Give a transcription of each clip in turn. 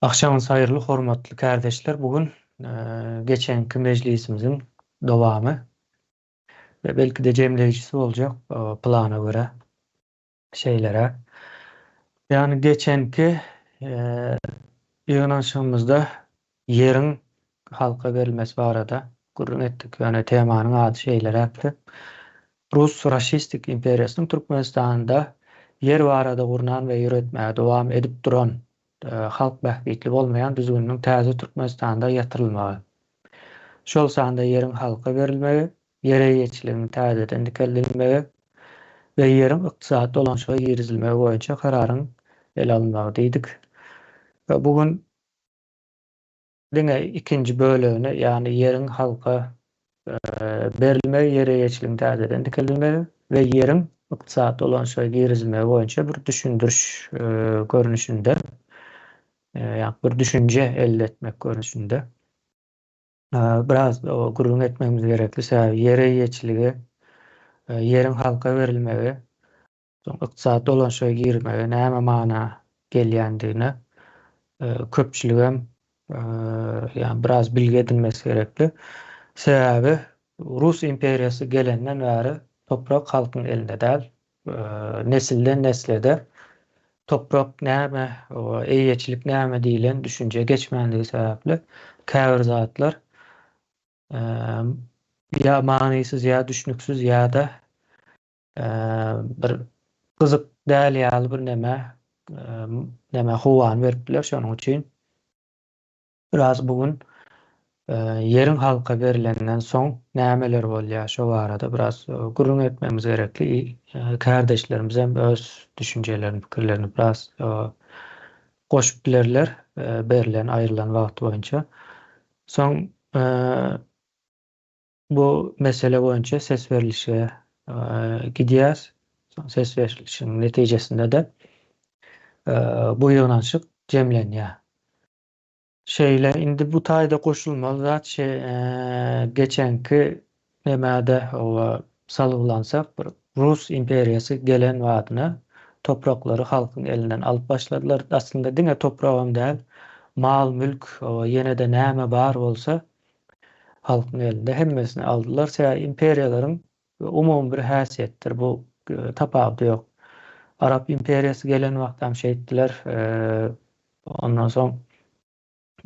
Akşamınız hayırlı, hormatly kardeşler. Bugün geçenki meclisimizin dowamy ve belki de jemlejisi olacak plana göre şeylere. Yani geçenki ýygnaşymyzda ýeriň halka berilmesi barada gurrun etdik. Yani temanyň ady şeylere äpdi. Rus raşistik imperiýasynyň Türkmenistanda yer barada gurunan we ýöretmäge dowam edip duran halk bähbitli bolmaýan düzgünligiň täze Türkmenistanda ýatyrylmagy. Şol sanda ýeriň halka berilmegi, ýere ýetçiligiň täzeden dikeldilmegi we ýeriň ykdysady dolanşyga girizilmegi boýunça kararyň ele alynmagy diýdik. We bugün diňe ikinji bölegine, ýani ýeriň halka berilmegi, ýere ýetçiligiň täzeden dikeldilmegi we ýeriň ykdysady dolanşyga girizilmegi boýunça bir düşündürüş görnüşinde, ýa bir düşünje elde etmek görnüşinde biraz gurrun etmemiz gerekli. Ýere ýetçiligi, ýeriň halka berilmegi, ykdysady dolanşyga girmegi näme mana gelýändigine köpçüligem ýani biraz bilgi edinmesi gerekli. Sebäbi Rus imperiýasy gelenden bäri toprak halkyň elinde däl. Nesilden nesle de toprak näme, eýeçilik näme diýilen düşünje geçmänligi sebäpli käbir zatlar ýa manysyz, ýa düşnüksiz, ýa da bir gyzyk däl ýaly bir näme howan beripdiler. Şonuň üçin biraz bugün ýeriň halka berilenden soň nämeler bolýar, şo barada biraz gurrun etmemiz gerekli. Kardeşlerimiz hem öz düşünjelerini, pikirlerini biraz goşup bilerler berilen, aýrylan wagt boýunça. Soň bu mesele boýunça ses berilişe gidýäs. Ses berilişiniň netijesinde de bu ýygnaşyk jemlenýär. Şeýle indi bu taýda goşulmaly zat geçenki nämäde salgılansak bir Rus imperiýasy gelen wagtyna topraklary halkyň elinden alyp başladylar. Aslında diňe topragam däl, mal, mülk, ýene-de näme bar bolsa halkyň elinde hemmesini aldylar. Imperiýalaryň umumy bir häsiýetdir. Bu tapawdy ýok. Arap imperiýasy gelen wagtam şey etdiler. Ondan soň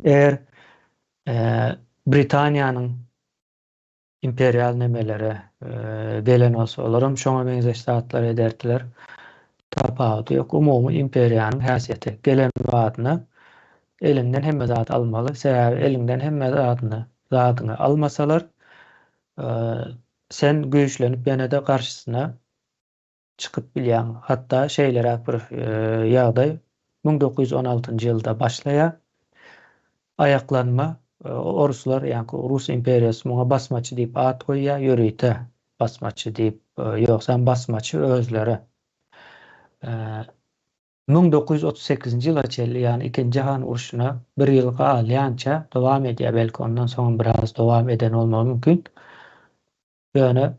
eğer Britaniýanyň imperial nemelere gelen olsa olaram şoňa benzeş zatlar ederdiler. Tapawdy ýok. Umumy imperiýanyň häsiýeti gelen wagtyna elinden hemme zat almaly. Sebäbi elinden hemme zatyny almasalar sen güýçlenip ýene-de garşysyna çykyp bilýän. Hatda şeýlere bir ýagdaý 1916-njy ýylda başlaýar. Ayaklanma, Oruslar, yani Rus imperiýasy muňa basmaçy diýip at goýýar, ýöreýte basmaçy diýip, ýoksa basmaçy özleri. 1938-nji ýyla çelli, yani Ikinji Jahan uruşuna bir ýylga alýança dowam edýär, belki ondan soň biraz dowam eden bolmagy mümkin. Ýöne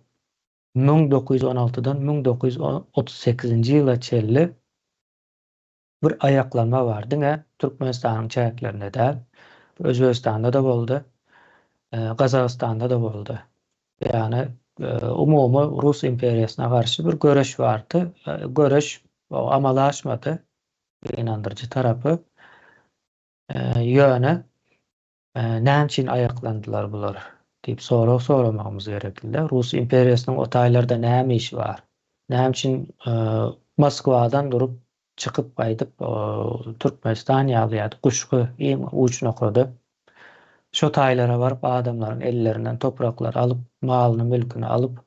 1916-dan 1938-nji ýyla çelli bir ayaklanma bar. Diňe Türkmenistanyň çäklerinde däl, Özbegistanda da boldy, Gazagystanda da boldy. Yani umumy Rus imperiýasyna garşy bir göreş bardy. Göreş amalaşmady. Inandyrjy tarapy ýöne näme üçin ayaklandylar bular diýip soramamız gerekli. Rus imperiýasynyň o taýlarda näme işi bar? Näme üçin Moskwadan durup çykyp gaýdyp Türkmenistan ýaly guşgy iň uç noktada şo taýlara baryp adamlaryň ellerinden topraklar alyp, malyny, mülküni alyp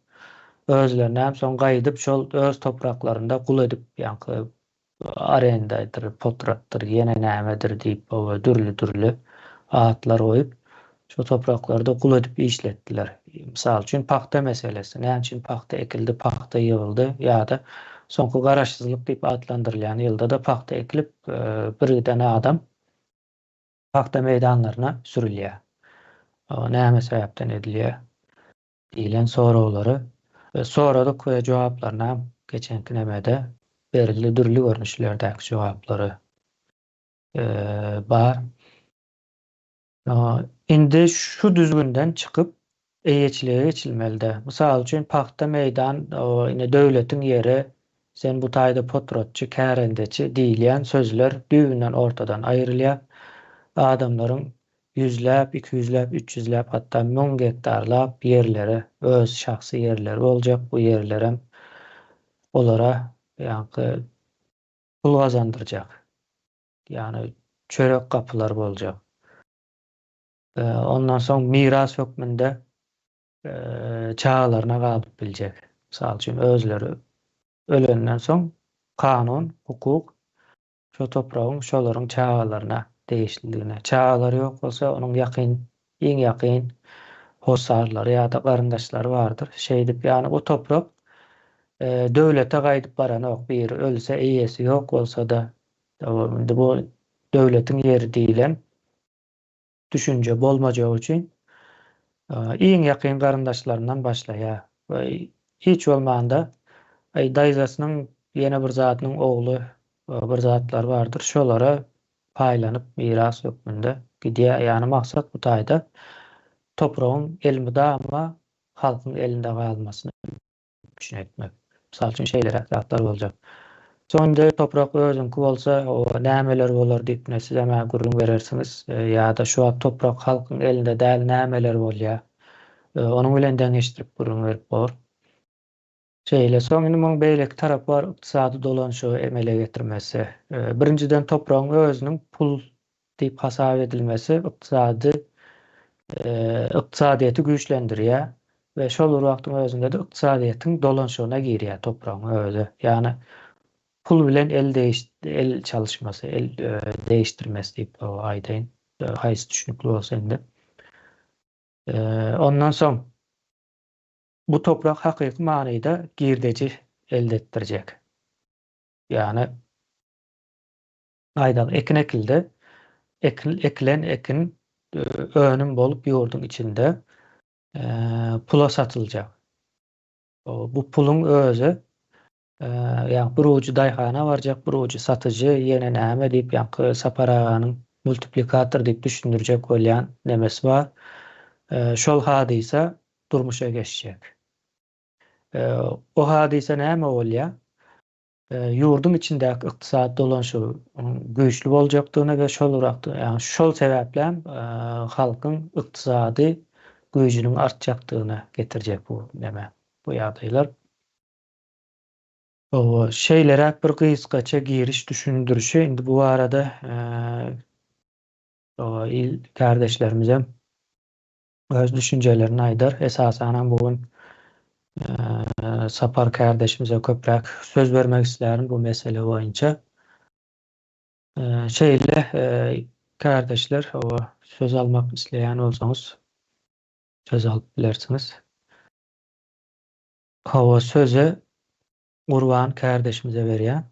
özlerine hem soň gaýdyp şol öz topraklarynda kul edip, ýa-ni arendadyr, potratdyr, ýene nämedir diýip dürli atlar goýup şo topraklarda kul edip işletdiler. Misal üçin paxta meselesi. Näme üçin paxta ekildi, paxta ýygyldy ýa-da soňky garaşsyzlyk diýip adlandyrylýan ýylda da paxta ekilip bir däne adam paxta meýdanlaryna sürilýär. Näme sebäpden edilýär diýilen sorawlary we sorada koýa jogaplaryna geçenki nämede berildi, dürli görnüşlerdäki jogaplary. bar. Indi şu düzgünden çıkıp eýeçiliğe geçilmeli. Mysal üçin paxta meýdan ine döwletiň ýeri, sen bu taýda potrotçy, kärendeçi diýilýän sözler düýbinden ortadan aýrylýar. Adamlaryň yüzläp, 200läp, 300läp hatda 1000 hektarlap ýerleri, öz şahsy ýerleri boljak. Bu ýerler olara ýa-ni pul gazandyrjak. Ýani çörek kapylar boljak. Ondan soň miras hökmünde çağlarına galyp biljek. Mysal üçin özleri ölenden soň kanun, hukuk şo topragyň şolaryň çağlaryna değişildigine. Çağlary ýok bolsa onuň iň ýakyn hosarlary ýa-da garyndaşlary bardyr. Şeýdip ýani bu toprak döwlete gaýdyp baranok, bir ölse eýesi ýok bolsa da bu döwletiň ýeri diýilen düşünje bolmajagy üçin iň ýakyn garyndaşlaryndan başlaýar. Hiç bolmanda daýzasynyň ýene bir zatynyň ogly bir zatlar bardyr. Şolara paýlanyp miras hökmünde gidýär. Ýani maksat bu taýda topragyň elmide ama halkyň elinde galmasyny mümkin etmek. Mysal üçin şeýlere zatlar boljak. Sonda toprak özüňki bolsa, o nämeler bolar diýip siz hemen gurrun berersiňiz. Ýa-da şu toprak halkyň elinde däl nämeler bolýar. Onuň bilen deňeşdirip gurrun berip bolur. Şeýle soň muň beýleki tarap bar, ykdysady dolanşygy emele getirmesi. Birinciden topragyň özüniň pul diýip hasap edilmesi ykdysadyýety güýçlendirýär we şol wagtyň özünde de ykdysadyýetyň dolanşygyna girýär topragyň özü. Ýani pul bilen el çalışması, el değiştirmesi diýip aýdaýyn. Haýsy düşünükli bolsa indi. Ondan soň bu toprak hakyky manyda girdeci elde etdirjek. Ýani aýdaly ekin ekildi. Ekilen ekin önüm bolup ýurduň içinde pula satyljak. Bu pulun özü ýa bir ucu daýhana barjak, bir ucu satyjy, ýene näme diýip ýa saparanyň multiplikator diýip düşündirjek bolýan nemesi bar. Şol hadisa durmuşa geçecek. O hadise näme bolýar? Ýurdun içindäki ykdysat dolanşygy güýçlü boljakdygyna we şol wagtda, ýani şol sebäplen halkyň ykdysady güýjüniň artjakdygyna getirjek bu neme, bu ýagdaýlar. Şeýlere bir gysgaça giriş düşündürüşi. Indi bu arada il kardeşlerimize öz düşünjelerini aýdar. Esasen bugün Sapar kardeşimize köprek söz vermek isterim bu mesele boyunca. Şeýle kardeşler, söz almak isleýän bolsaňyz söz alyp bilersiňiz. Sözü Urban kardeşimize berýär.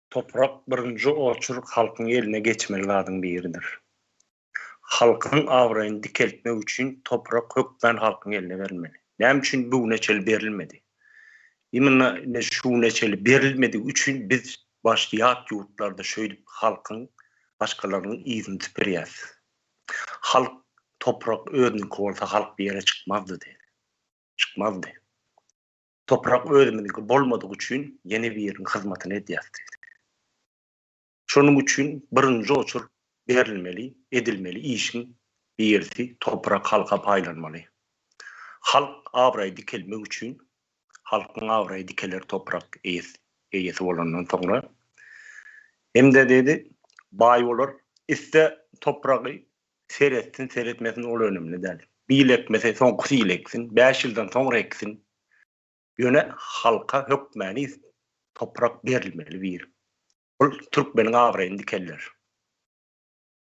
Toprak birinji oçur halkyň eline geçmeli ladyň biridir. Halkyň awraýyny dikeltmek üçin toprak hökmen halkyň eline berilmeli. Näme üçin bu neçeli berilmedi? Ýa-ni şu neçeli berilmedi üçin biz başlaýat ýurtlarda şöýdip halkyň başgalarynyň ýyzyny tiperýär. Halk toprak özüniki bolsa halk bir ýere çykmazdy dedi. Çykmazdy. Toprak özüniki bolmadyk üçin ýene bir ýeriň hyzmatyny edýär. Şonuň üçin birinji oçur berilmeli, edilmeli işin birisi toprak halka paýlanmaly. Halk awraý dikelmek üçin halkyň awraý dikeler toprak eýesi bolandan soňra hemde dedi baý bolar. Iste topragy seretsin, seretmesin ol önemli däl. Bir ekmese soňky sileksin, 5 ýyldan soňra eksin. Ýöne halka hökmeni toprak berilmeli bir. Ol türkmeniň awraýyny dikeller.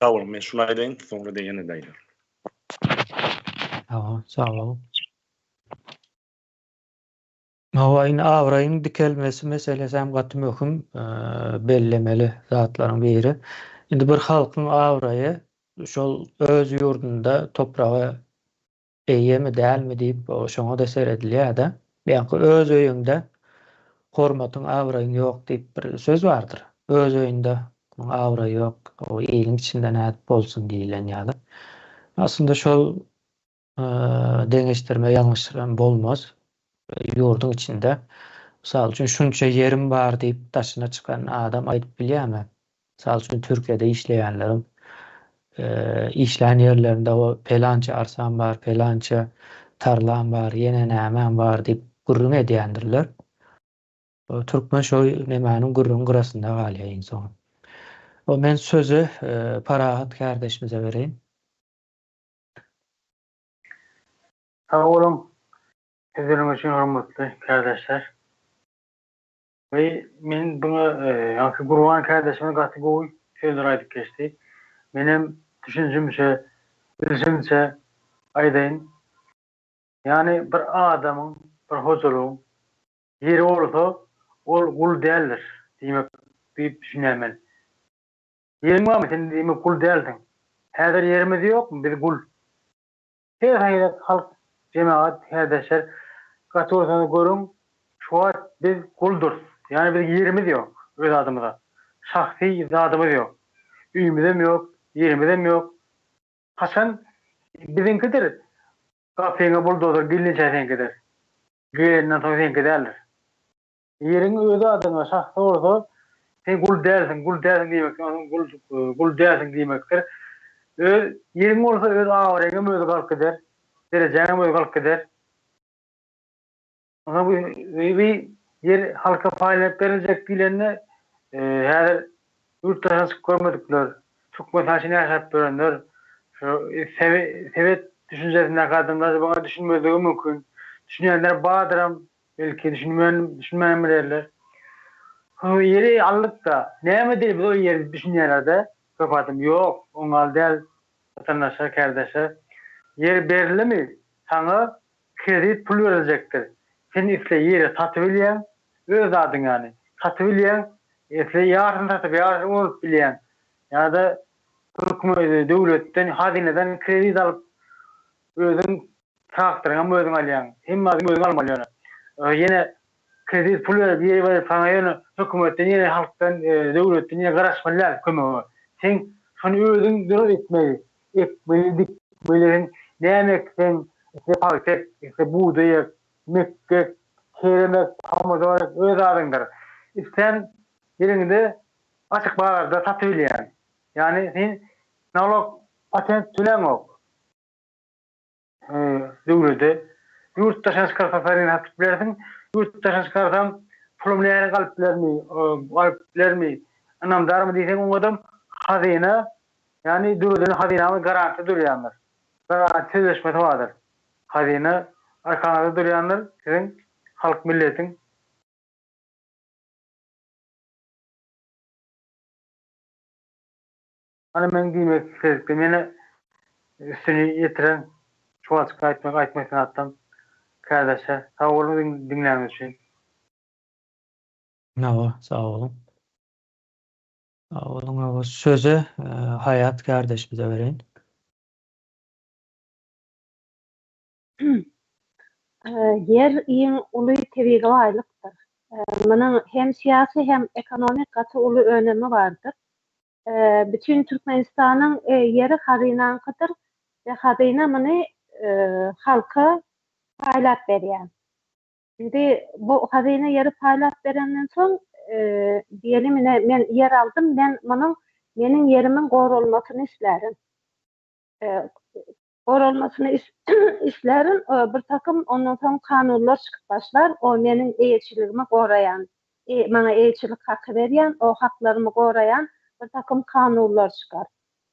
Sağ olun, men şunu aýdaýyn, soňra da ýene daýlar. Sağ olun. Hawaýyň awraýyň dikelmesi meselesi hem gaty möhüm bellemeli zatlaryň biri. Indi bir halkyň awraýy şol öz ýurdunda topragy eýemi dälmi diýip şoňa da seredilýär-de. Ýa-ni öz öýüňde hormatyň awraýyň ýok diýip bir söz bardyr. öz öýünde awra ýok, o ýylyň içinde nädip bolsun diýilen ýaly. Aslında şol deňeşdirme ýalňyşdyran bolmaz. Ýurdun içinde. Misal üçin şunça yerim bar diýip daşyna çykan adam aýdyp bilýärmi? Misal üçin Türkiýede işleýänlerim işlän yerlerinde o pelança arsam bar, pelança tarlam bar, ýene nämäm bar diýip gurrun edýändirler. Türkmen şo nemäniň gurrun gyrasynda galýar insan. O men sözü Parahat kardeşimize bereyim. Sağ olun. Sizlerin için hormatly kardeşler. Ve men bunu ýa-da Gurban kardeşime gaty goý sözler aýdyp geçdi. Menim düşünjümçe, düşünçe aýdaýyn. Yani bir adamyň, bir hojalygyň yeri bolsa, ol gul däldir diýmek diýip düşünýärmen. Ýeriň barmy sen diýmek gul däldiň. Häzir yerimiz ýokmy? Biz gul. Her haýrat halk, cemaat, kardeşler gaty görüň, şu wagt biz guldur. Yani biz yerimiz ýok öz adymyza. Şahsy zadymyz ýok. Üýümizem ýok, yerimizem ýok. Haçan biziňkidir. Kafeňe buldozer gilneçäňkidir. Göýenden toýsenki däldir. Yeriň öz adyňa şahsy bolsa, sen gul däldiň, gul däldiň diýmek, gul däldiň diýmekdir. Yeriň bolsa öz awraňa öz galyp gider. Derejeňe öz galyp gider. Ona bu yer halka faýlat berijek diýlenne häzir ýurtdaşa görmedikler, çok mesajyny ýaşap görenler, şu Sowet düşünjesinde gadymlar bana düşünmezligi mümkin. Düşünýänler badyram, belki düşünmän bilerler. O yeri allıkda, nämedir biz o yeri düşünýärlerde? Köp adam ýok, oňal däl, vatandaşlar, kardeşler. Yer berilimi? Sana kredit pul verilecektir. Sen isle yeri satıp bilýän, öz adyň ýani. Satyp bilýän, isle ýaryn satyp ýaryn olup bilýän. Ýa-da hökümet, döwletden, hazineden kredit alyp özüň traktoryňa özüň alýan. Hemme özüň almalýan. Ýene kredit pul berip ýeri berip sana ýene hökümetden, ýene halkdan, döwletden ýene garaşmalýar kömegi. Sen şonu özüň dürüst etmeli. Ekmeli, nämek sen paket, buğday, mekkek, keremek, pomidor, öz adyňdyr. Sen ýerinde açyk bazarda satyp bilýän. Yani sen nalog patent türlemok. Döwlete yurtdaşa çıkarsaň satyp bilersiň. Yurtdaşa çıkarsaň pulum näme galyp bilermi? Anamdarmy diýseň o adam hazine, yani döwletin hazinany garanti durýandyr. Garanti sözleşmesi vardır. Hazine arkaňyzda durýandyr, siziň halk milletiň. Ana men diýmek istedim, meni üstüne ýetiren şu açyk aýtmak atdym. Kardeşler, sağ olun dinleýän üçin. Sağ olun. Sağ olun. Sözü Hayat kardeşimize vereyim. Yer iň uly tebigi aýlykdyr. Munyň hem siýasy hem ekonomik gaty uly önemi bardyr. Bütün Türkmenistanyň yeri hazynankydyr we hazyna muny halka paýlap berýär. Şimdi bu hazyna yeri paýlap berenden soň diýelim men yer aldım, meniň yerimiň gorulmasyny islerim. Gorulmasyny islerim, bir takım ondan soň kanunlar çykyp başlar, o meniň eýetçiligimi goraýan, maňa eýetçilik haky berýän, o haklarymy goraýan bir takım kanunlar çykar.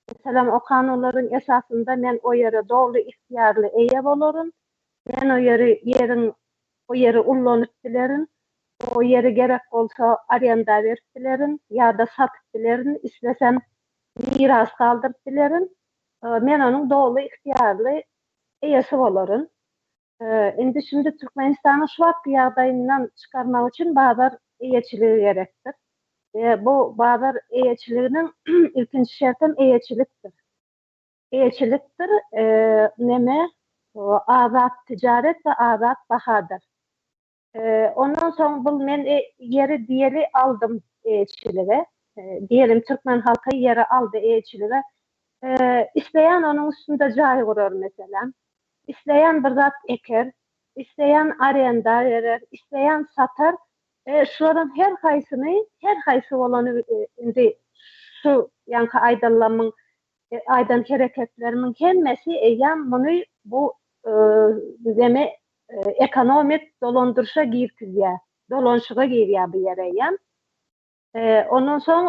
Mesela o kanunlaryň esasında men o ýere dogry ihtiýarly eýe bolarym. Men o yeri ullanyp bilerim. O yeri gerek bolsa arenda berip bilerim, ýa-da satyp bilerim, islesem miras galdyryp bilerim. Men onuň dogry ihtiýarly eýesi bolarym. Indi şimdi Türkmenistanyň şu wagt ýagdaýyndan çykarmak üçin bazar eýetçiligi gerekdir. Bu bazar eýetçiliginiň ilkinji şertem eýetçilikdir. Eýetçilikdir, neme? Azat ticaret we azat bahadır. Ondan soň bu men yeri diýeli aldım eýetçilige. diyelim Türkmen halkı yere aldı eýçiligi. İsteyen onun üstünde jaý gurar mesela. İsteyen bir zat eker, isteyen arenda verer, isteyen satar. Şuların her haýsy bolany indi şu ýanky aýdallamyň aýdan hereketlerimin hemmesi eýýän muny bu deme ekonomik dolandyrşa girýär, dolanşyga girýär bu ýere eýýän. Ondan soň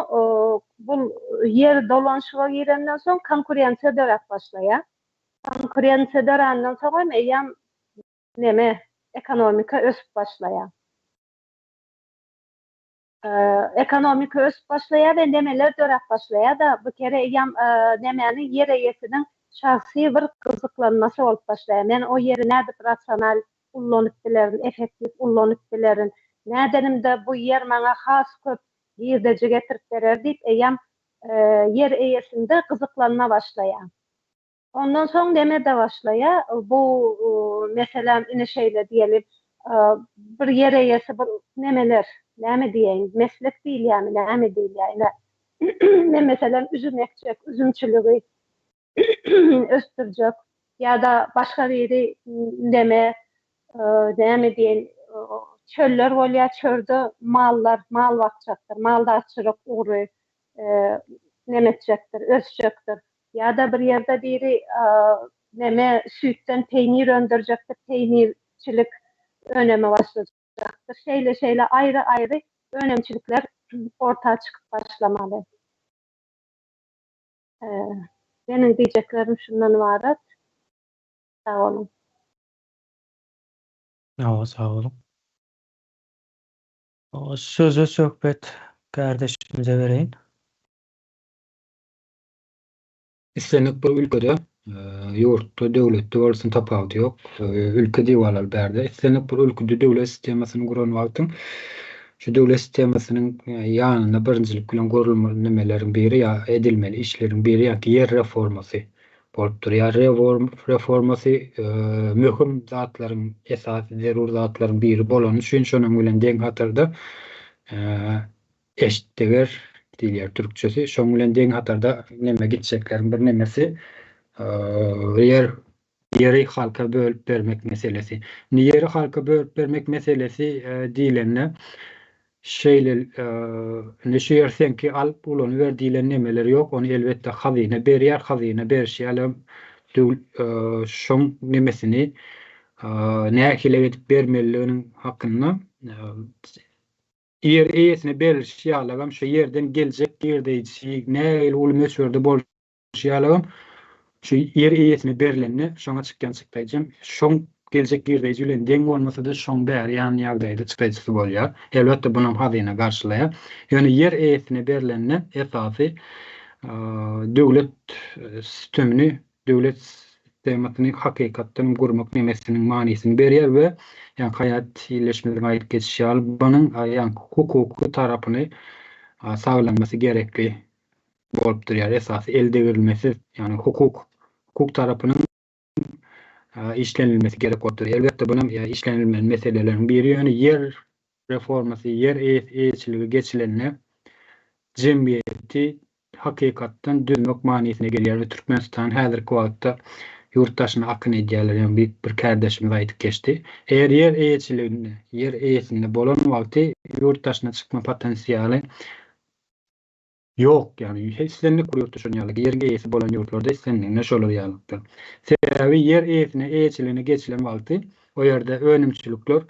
bu yer dolanşyga girenden soň konkurensiýa dörek başlaýar. Konkurensiýa dörenden soň eýýän neme ekonomika ösüp başlaýar. Ekonomika ösüp başlaýar we nemeler dörek başlaýar da bu kere eýýän nemeni yer eýesiniň şahsy bir gyzyklanmasy bolup başlaýar. Men o ýeri näde rasional ullanyp bilerin, efektiv ullanyp bilerin, nädenimde bu yer maňa has köp girdeci getirip berer diýip eýýän yer eýesinde gyzyklanma başlaýar. Ondan soň neme de başlaýar? Bu meselem ine şeýle diýelim, bir yer eýesi bir nemeler, näme diýeň, meslek diýil ýa-ni näme diýil ýa-ni. Men meselem üzüm ekjek, üzümçiligi östürjek ýa-da başga biri näme diýen çöller bolýar, çölde mallar, mal bakjakdyr, maldaçylyk uğry nemetjekdir, ösjekdir. Ýa-da bir ýerde biri neme süýtten peýnir öndürjekdir, peýnirçilik önemi başlajakdyr. Şeýle aýry önemçilikler ortaya çykyp başlamaly. Benim diýjeklerim şundan ibaret. Sağ olun. Sağ olun. Sözü söhbet kardeşimize vereyim. İslenip bu ülkede yurtta, devlette bolsun tapawdy ýok. Ülke diwalar berde. İslenip bu ülkede devlet sistemasyny guran wagtym şu devlet sistemasynyň ýanyna birinjilik bilen gurulmaly nemelerin biri ýa edilmeli işlerin biri ýa-ki yer reformasy bolup durýar. Reformasy möhüm zatlaryň, esasy zerur zatlaryň biri bolan üçin şonuň bilen deň hatarda eşitdiler diýilýär türkçesi. Şonuň bilen deň hatarda neme gitjeklerin bir nemesi yeri halka bölüp bermek meselesi. Yeri halka bölüp bermek meselesi diýilende şeýle neşe ki alıp ulany berdiýilen nemeler ýok. Onu elbetde hazyna berýär, hazyna berişýär. Şoň nemesini nähile edip bermeliliginiň hakyna yer eýesine berişýärlegem şu yerden geljek girdiýi nähile ul meşhurde bolýarlegem şu yer eýesine berilenne şoňa çykdaýjym. Şoň geljek girdiýi bilen deň bolmasa da şoň bäri ýany ýagdaýda çykdaýjy bolýar. Elbetde bunun hazyna garşylaýar. Ýöne yer eýesine berilenne esasy döwlet sistemini, döwlet sistemasyny hakykatdan gurmak nemesiniň manysyny berýär we ýa haýat ýerleşmelerini aýdyp geçýär. Bunyň ýa hukuky tarapyny saglanmasy gerekli bolup durýar. Esasy elde berilmesi, ýani hukuk tarapynyň işlenilmesi gerek bolýar. Elbetde bunun işlenilmeli meselelerin biri ýöne yer reformasy, yer eýçiligi geçilende jemgyýeti hakykatdan dönmek manysyna gelýär. Türkmenistan häzirki wagtda yurttaşyny akyn edýärler. Ýani bir kardeşimiz aýdyp geçdi. Eger yer eýçiliginde, yer eýesinde bolan wagty yurttaşyna çykma potensiýaly ýok. Ýani heslenlik yurtda şonýalyk yer eýesi bolan ýurtlarda heslenlik näşolar ýalykdyr. Sebebi yer eýesine eýçiligine geçilen wagty o ýerde önümçilikler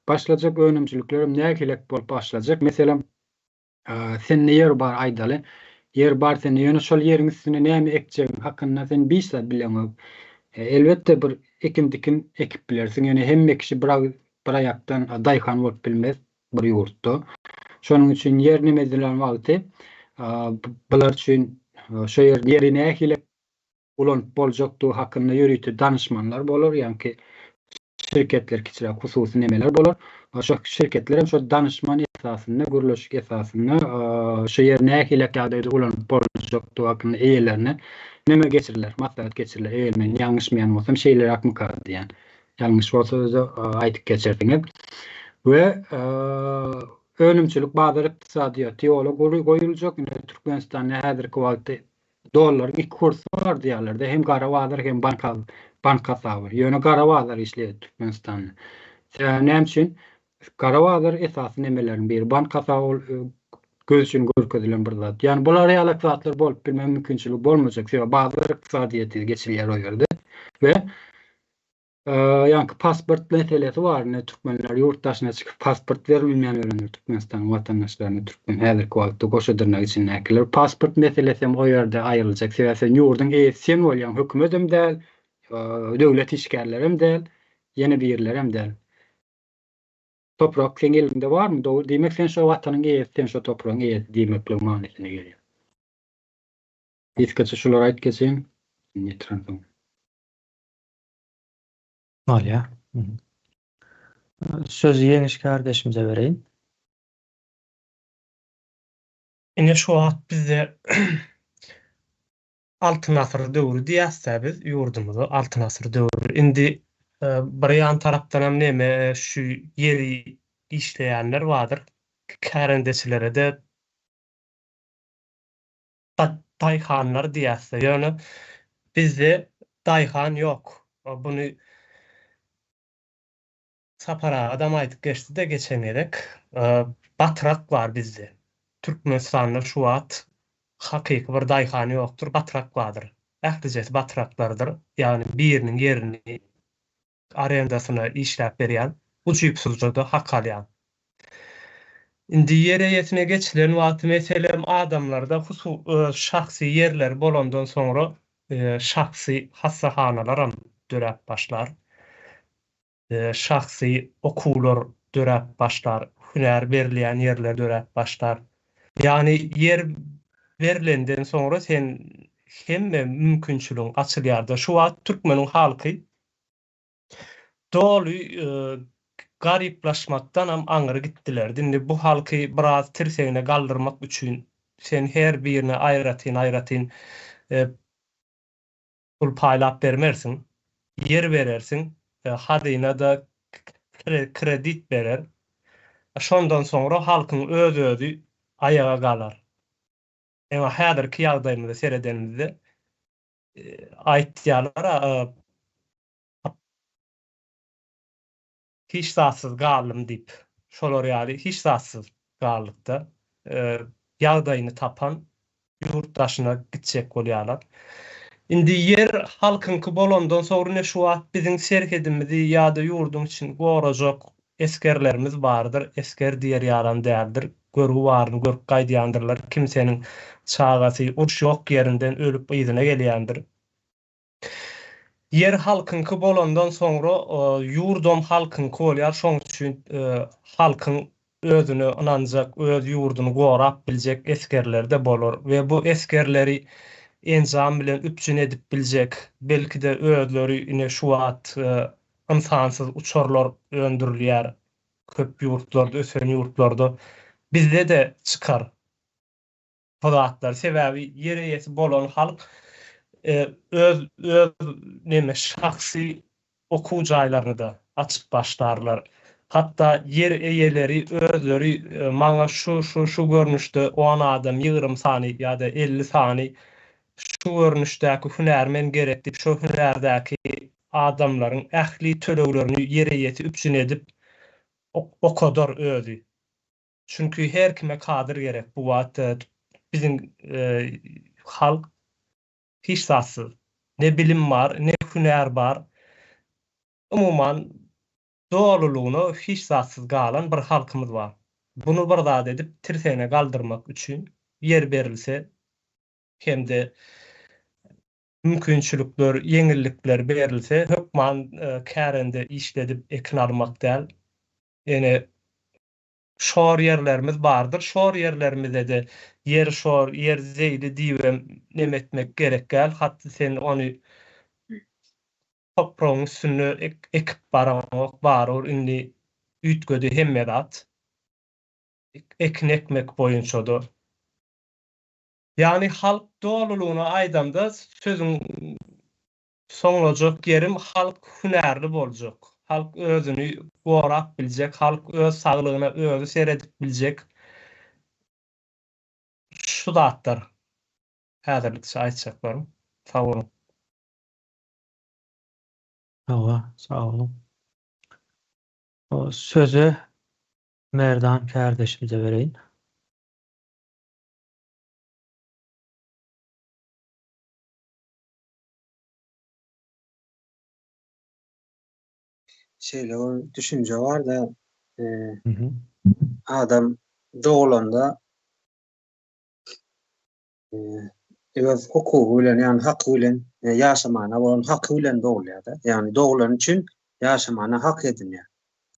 başlajak, önümçilikler nähilek bolup başlajak. Meselem sen yer bar aýdaly, yer bar sen ýöne şol ýeriň üstüne näme ekjek hakynda sen biýsa bilen. Elbetde bir ekim ekip bilersiň. Ýöne hemme kişi bir aýakdan daýhan bolup bilmez bir ýurtda. Şonuň üçin yer nime edilen wagty bular üçin şo ýeri nähilek ulanyp boljakdygy hakynda ýürüýte danışmanlar bolar, ýani şirketler, kiçirak hususy nemeler bolar. Şo şirketler hem şo danışman esasynda, gürleşik esasynda şo ýer nähilek ýagdaýda ulanyp boljakdygy hakynda eýelerine neme geçirirler, maslahat geçirirler. Eger men ýalňyşmaýan bolsam şeýler akmy kardy ýani. Ýalňyş bolsa aýtyp geçirdiňiz. We önümçülük bazı iqtisadiýat ýola goýuljak. Türkmenistanda häzirki wagtda dollaryň 2 kursy bar diýerler. Hem gara bazar hem bank hasaby. Ýöne gara bazar işleýär Türkmenistanda. Näme üçin? Gara bazar esasy nemelerin biri bank hasaby göz üçin görkezlen bir zat. Ýani bular ýaly zatlar bolup bilmem mümkinçilik bolmajak. Sebäbi bazı iqtisadiýaty geçilýär o ýerde we ýani pasport meselesi bar. Türkmenler ýurtdaşyna çykyp pasport berilmeýän ölenler Türkmenistan watandaşlaryna türkmen häzirki wagtda goşadyrnak için näkiler pasport meselesi hem o ýerde aýryljak. Sebäbi ýurdun eýsien bolýan hökümetem däl, döwlet işgärleri hem däl, ýene birler hem däl. Toprak seň elinde barmy? Dogry diýmek sen şo watanyň eýesi, sen şo topragyň eýesi diýmekle manysyna gelýär. Hiç şular aýt geçen. Netrandım. Malya. Sözü Ýeňiş kardeşimize bereýin. Ine şu wagt bizde altyn asyr döwrü diýäsä biz ýurdumuzy altyn asyr döwrü. Indi bir ýan tarapdan hem näme şu ýeri işleýänler bardyr. Kärendeçilere de daýhanlar diýäsä. Ýöne bizde daýhan ýok. Bunu Sapara adam aýdyp geçdi de geçen gerek. Batrak var bizde. Türkmenistanda şu wagt hakyky bir daýhany ýokdur, batrak bardyr. Ählijet batraklardyr. Ýani biriniň ýerini arendasyna işläp berýän, uçypsuzda hak alýan. Indi ýere ýetine geçilen wagt meselem adamlarda şahsy ýerler bolandan soňra şahsy hassahanalar döräp başlar. Şahsy okullar döräp başlar. Hünär berilýän ýerler döräp başlar. Ýani yer berilenden soňra sen hemme mümkinçiligiň açylýar-da. Şu wagt türkmeniň halky doly gariplaşmakdan hem aňyry gitdiler. Indi bu halky biraz tirsegine galdyrmak üçin sen her birine aýratyn pul paýlap bermersiň, yer berersiň, hadyna da kredit berer. Şondan soňra halkyň özü ayağa galar. Emma häzirki ýagdaýymyzda seredenimizde aýtýarlar hiç zatsız galym diýip şolar ýaly hiç zatsız garlykda ýagdaýyny tapan ýurtdaşyna gitjek bolýarlar. Indi yer halkynky bolandan soňra şu wagt biziň serhedimizi ýa-da ýurdun için gorajak eskerlerimiz bardyr. Esker diýer ýalan däldir. Görüp barny görüp gaýdýandyrlar. Kimseniň çagasy uruş ýok ýerinden ölüp ýyzyna gelýändir. Yer halkynky bolandan soňra ýurdum halkynky bolýar. Şoň üçin halkyň özüni ananjak, öz ýurduny gorap biljek eskerler de bolar we bu eskerleri enzam bilen üpjün edip biljek. Belki de özleri ine şu wagt insansız uçarlar öndürilýär. Köp ýurtlarda, ösen ýurtlarda bizde de çykar. Podatlar sebäbi ýere ýetip bolan halk öz näme şahsy okuw jaýlaryny da açyp başlarlar. Hatta yer eýeleri özleri maňa şu görnüşde 10 adam 20 sany ýa-da 50 sany şu görnüşdäki hünärmen gerek diýip şu hünärdäki adamlaryň ähli töleglerini ýere ýetip üpjün edip o kadar özi. Çünkü her kime kadir gerek bu wagtda bizim halk hiç satsız. Ne bilim var, ne hünär bar. Umuman doğruluğunu hiç satsız galan bir halkımız var. Bunu bir edip tirsegine galdırmak için yer berilse hem de mümkinçilikler, yeňillikler berilse hökman kärende işledip ekin almak däl. Yani şor yerlerimiz bardır. Şor yerlerimizde de yer şor, yer zeyli diýip nemetmek gerek gel. Hatta sen onu toprağın üstüne ekip baramak barur. Indi ütgödü hemmedat. Ekin ekmek boyunça da. Yani halk doğruluğuna aydamda sözün sonulacak yerim halk hünärli bolacak. halk özünü gorap biljek, halk öz saglygyna özü seredip biljek. Şu zatlar häzirlikçe aýtjaklarym. Sag bolun. Sağ olun. O sözü Merdan kardeşimize vereyim. Şeýle o düşünje var da Hı hı. adam doğulanda öz hukuky bilen ýani haky bilen ýaşamana bolan haky bilen doğulýar. Yani doğulan üçin ýaşamana hak edinýär.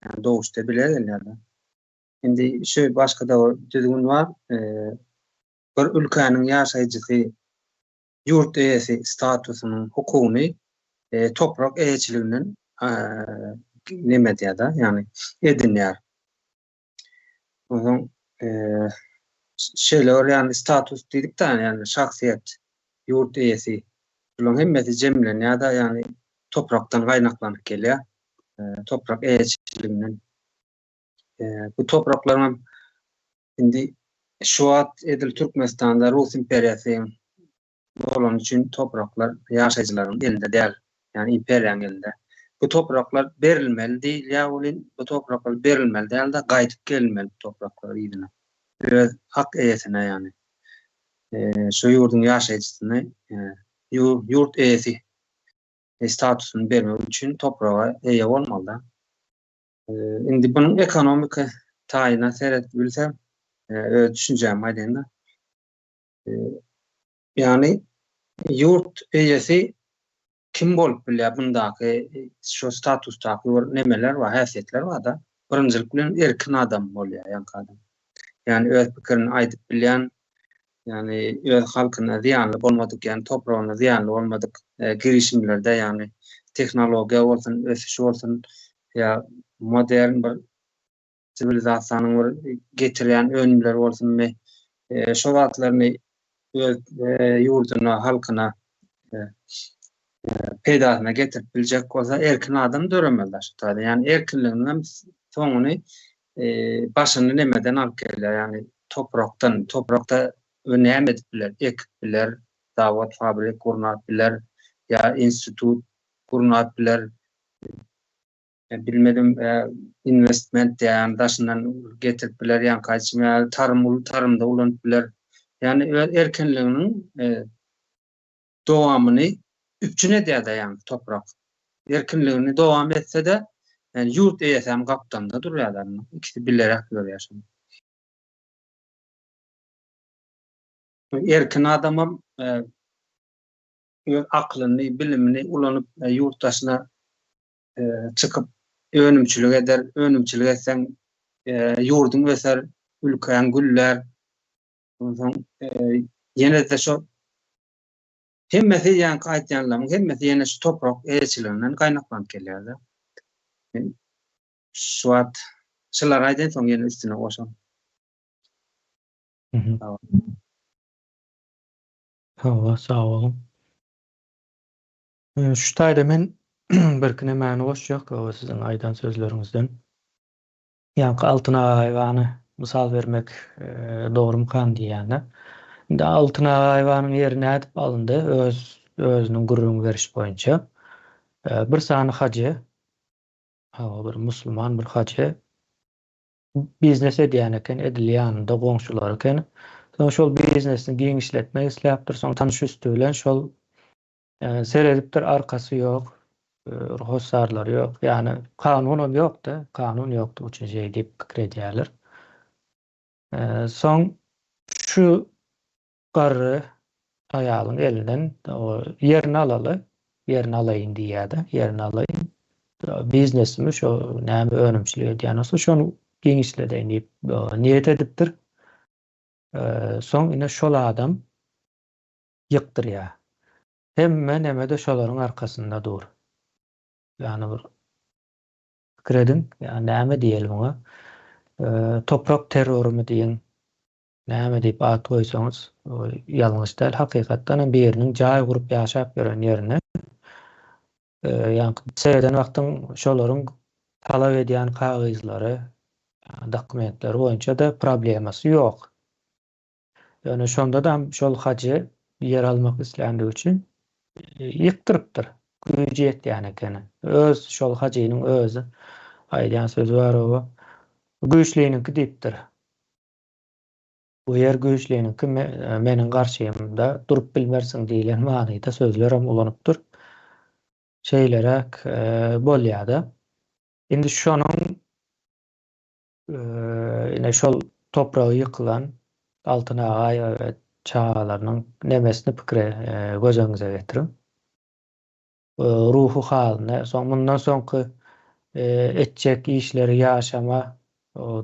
Yani doğuşda bilenler. Şimdi şu başka da düzgün var. Bir ülkenin ýaşaýjysy yurt eýesi statusynyň hukukyny toprak eýetçiliginiň neme diýär, yani edinýär. Onuň şeýle yani status diýdik-de, yani şahsiýet, yurt eýesi. Bular hemmesi jemlenýär da, yani toprakdan gaýnaklanyp gelýär. Toprak eýetçiliginiň bu topraklaryň indi şu wagt Edil Türkmenistanda Rus imperiýasynyň bolan üçin topraklar ýaşaýjylaryň elinde däl, yani imperiýanyň elinde. Bu topraklar berilmeli değil ya, bu topraklar berilmeli değil de gaýdyp gelmeli bu topraklar ýerine. Öz hak eýesine yani. Şu ýurdun ýaşaýjysyny yurt eýesi statusyny bermek üçin toprağa eýe bolmaly da. Indi bunyň ekonomik taýyna seredip bilsem, öz düşünjem aýdynda. Yani yurt eýesi kim bolup bilýär bundaky şu statustaky nemeler var, häsiýetler var da. Birinjilik bilen erkin adam bolýar, ýa-ni adam. Yani öz pikirini aýdyp bilýän, yani öz halkyna ziýanly bolmadyk, yani topragyna ziýanly bolmadyk girişimlerde, yani teknologiýa bolsun, ösüş bolsun, ya modern bir sivilizasiýanyň bir getirýän önümler bolsun, şo wagtlaryny öz ýurduna, halkyna peýdasyna getirip biljek bolsa erkin adam döremeli. Yani erkinliginden soňuny başyny nemeden alyp gelýär, yani toprakda näme edip biler, ekip biler, zawod, fabrik gurnap biler, ya institut gurnap biler, bilmedim investment yani daşyndan getirip biler, yani kaçma tarımda ulanyp biler. Yani erkinliginiň dowamyny üpçüne diýär, yani toprak. Erkinligini dowam etse de yani yurt eýesem gapdanda durýar. İkisi bilerek görýär. Erkin adamam aklyny, bilimini ulanyp yurtdaşyna çıkıp önümçilik eder. Önümçilik etsen yurdun öser, ülkeň güller. Yine de şu hemmesi yani kaýtýanlaryň hemmesi ýene şu toprak eýetçiliginden gaýnaklanyp gelýär. Şu wagt şular aýdan soň ýene üstüne goşan. Sağ olun. Şu taýda men bir nämäni goşjak o siziň aýdan sözleriňizden. Ýani altyna haýwany mysal bermek dogry kan diýende. Indi altyna haýwanyň ýerine nädip alındy özüniň gurrun beriş boýunça. Bir sany hajy, bir musulman bir hajy biznes edýän eken, edilýäninde goňşular eken. Soň şol biznesini giňişletmek isläpdir, soň tanış üstü bilen şol seredipdir, arkasy ýok, ruhsarlary ýok, ýani kanunum ýok-da, kanun ýokdy üçin şey diýip pikir edýärler. Soň şu garry aýalyň elinden o ýerini alaýyn diýýärdi, ýerini alaýyn. Biznesimi şo näme önümçilik edýän, şonu giňişledeýin diýip niýet edipdir. Soň ine şol adam ýykdyrýar. Hemme nemede şolaryň arkasynda dur. Yani bir pikir edin, yani näme diýelim oňa? Toprak terrormy diýen, näme diýip at goýsaňyz, ýalňyş däl, hakykatdan biriniň jaý gurup ýaşap gören ýerine ýani seýden wagtyň şolaryň talap edýän kagyzlary, dokumentleri boýunça da problemasy ýok. Ýöne şonda da şol hajy yer almak isländigi üçin ýykdyrypdyr. Güýji ýetýän eken. Öz şol hajynyň özü aýdýan sözü bar o. Güýçliňki diýipdir. Bu yer güýçliňki meniň garşymda durup bilmersiň diýilen manyda sözler hem ulanypdyr. Şeýlerek bolýar-da. Indi şonuň ine şol topragy ýykylan Altınağay we çağalarynyň nemesini pikire gözeňize getirin. Ruhu halyny, bundan soňky etjek işleri, ýaşama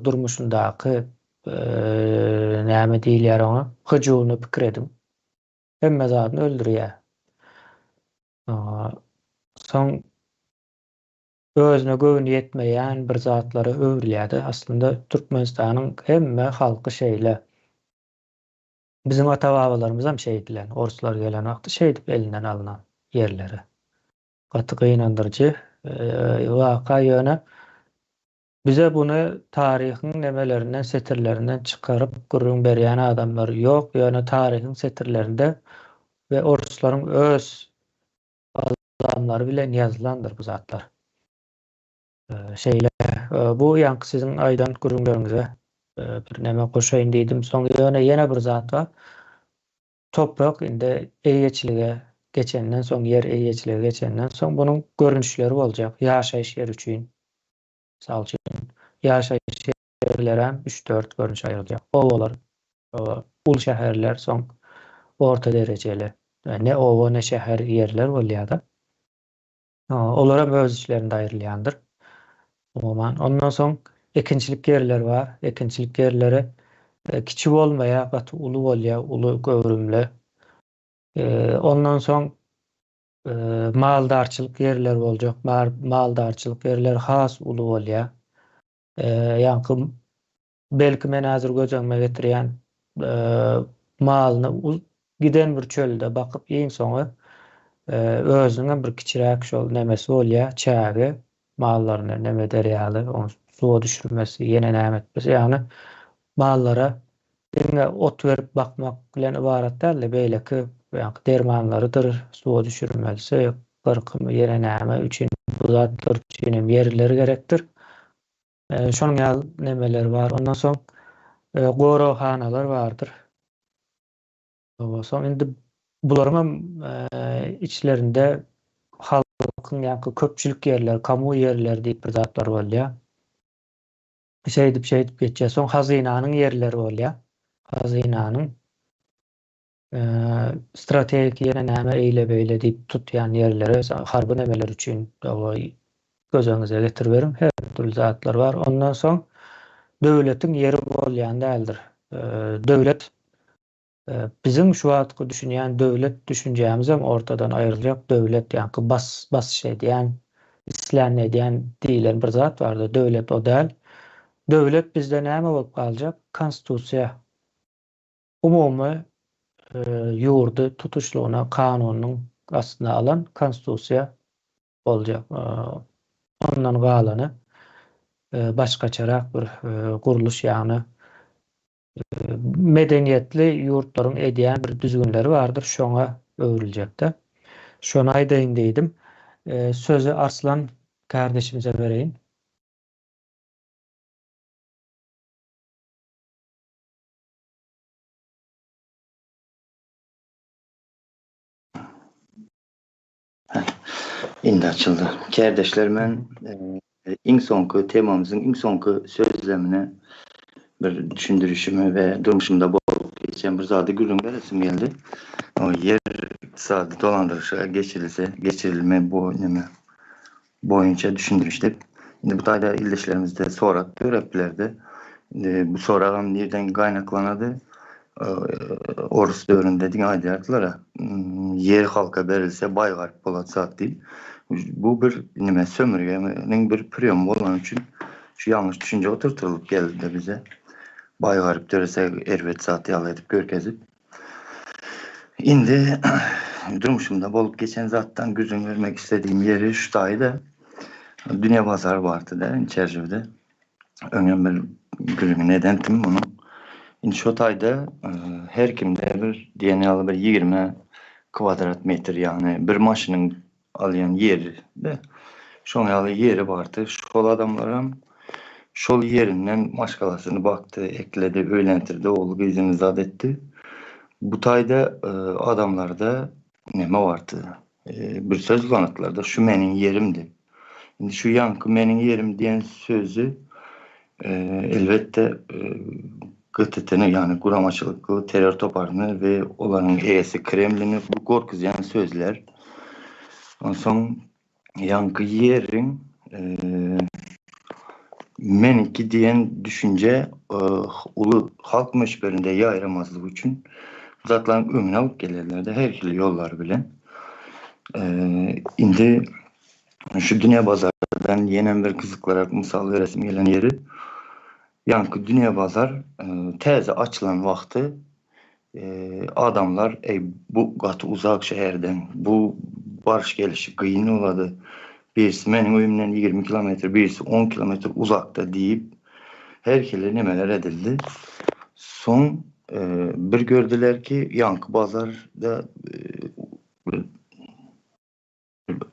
durmuşyndaky näme diýilýär oňa, hyjuny pikir edin. Hemme zadyny öldürýär. Soň özüne göwüni ýetmeýän bir zatlary öwrülýär. Aslında Türkmenistanyň hemme halky şeýle. Bizim ata-babalarymız hem şeýdiler. Orslar gelen wagty şeýdip elinden alynan yerleri. Gaty gynandyrjy waka ýöne bize bunu tarihin nemelerinden, setirlerinden çıkarıp gurrun berýän adamlar ýok. Ýöne tarihin setirlerinde ve orslaryň öz adamlary bilen ýazylandyr bu zatlar. Bu ýanky sizin aýdan gurrunlaryňyza bir neme goşaýyn diýdim. Soň ýene bir zat bar. Toprak indi eýeçilige geçenden soň, yer eýeçilige geçenden soň bunyň görünüşleri boljak. Ýaşaýyş ýeri üçin. Misal üçin ýaşaýyş yerleri hem 3-4 görünüş aýrylýar. Owalar, ul şäherler soň orta derejeli. Ne owa ne şäher yerler bolýar-da. Olar hem öz işlerinde aýrylýandyr. Ondan soň ekinçilik yerleri var. Ekinçilik yerleri kiçik bolmaýar, gaty ulu bolýar, ulu göwrümli. Ondan soň maldarçylyk yerler boljak. Maldarçylyk yerler has ulu bolýar. Ýanky belki men häzir gözeňime getirýän malyny giden bir çölde bakyp ýeň soňy özüniň bir kiçirek şol nemesi bolýar, çägi, mallaryny neme derýaly, onu suwa düşürmesi, ýene näme etmesi, ýagny mallara diňe ot berip bakmak bilen ibarat däl, beýleki dermanlarydyr, suwa düşürmesi, gyrkymy ýene näme üçin bu zatlar üçin hem yerleri gerekdir. Şonuň ýaly nemeler bar. Ondan soň gorawhanalar bardyr. Soň indi bularyň içlerinde halkyň ýa-da köpçülik yerler, kamu yerleri diýip bir zatlar bolýar. Şeýdip geçýär. Soň hazynanyň yerleri bolýar. Hazynanyň strategik ýene näme eýle beýle diýip tutýan yerleri, harby nemeler üçin gözeňize getirberim. Her türlü zatlar var. Ondan soň döwletiň yeri bolýan däldir. Döwlet bizim şu wagtky düşünýän döwlet düşünjämiz hem ortadan aýryljak. Döwlet ýa-da bas edýän, isläň edýän diýilen bir zat bardy. Döwlet o däl. Döwlet bizde näme bolup galjak? Konstitusiýa. Umumy ýurdu tutuşlugyna, kanunyň astyna alan konstitusiýa boljak. Ondan galany başgaçarak bir guruluş, ýagny medeniýetli ýurtlaryň edýän bir düzgünleri bardyr. Şoňa öwriljekde. Şonu aýdaýyn diýdim. Sözü Arslan kardeşimize bereýin. Indi açıldı. Kardeşler, men iň soňky temamyzyň iň soňky sözlemine bir düşündürüşümi ve durmuşumda bolup geçen bir zady gülüň beresim geldi. O yer iktisady dolandyrışa geçirilme bu neme boyunca düşündürüşdik. Indi bu taýda ildeşlerimizde sorak göreplerdi. Bu soragam nerden gaýnaklanadı? Orus dövründe diňe aýdýardylar, yer halka berilse baýgaryp bolatsak diýip. Bu bir neme sömürgenin bir priýomy bolan üçin şu ýalňyş düşünje oturtulyp geldi bize. Baýgaryp döresek erwet zat ýaly edip görkezip. Indi durmuşumda bolup geçen zattan gözüm vermek istediğim yeri şu taýda. Dünya pazarı vardı da çerçevede. Önemli bir gürünü nedentim bunu. Şu tayda her kimde bir DNA'lı bir 20 kvadrat metre yani bir maşının alayan yeri de şoňaly yeri bardy. Şol adamlaram şol yerinden başkalasını baktı, ekledi, öýlentirdi, oğlu gizini zat etdi. Bu tayda adamlarda neme vardı? Bir söz kullanıtlarda şu menin yerimdi. Şimdi şu yankı menin yerim diyen sözü elbette GTT'nin yani Guramaçılıklı terör toparını ve olanın eğesi Kremlin'i bu korkuzayan sözler. Ondan sonra yankı yerin meniki diyen düşünce ulu halk meşberinde yayramazlığı için zatların ömrüne alıp gelirlerdi. Her türlü yollar bilen. Indi şu dünya pazardan yenen bir kızıklara misal resim gelen yeri yankı dünya pazar teze açılan vakti adamlar bu katı uzak şehirden bu barış gelişi kıyın oladı. Birisi benim evimden 20 kilometre, birisi 10 kilometre uzakta deyip herkese nemeler edildi. Son bir gördüler ki yankı pazarda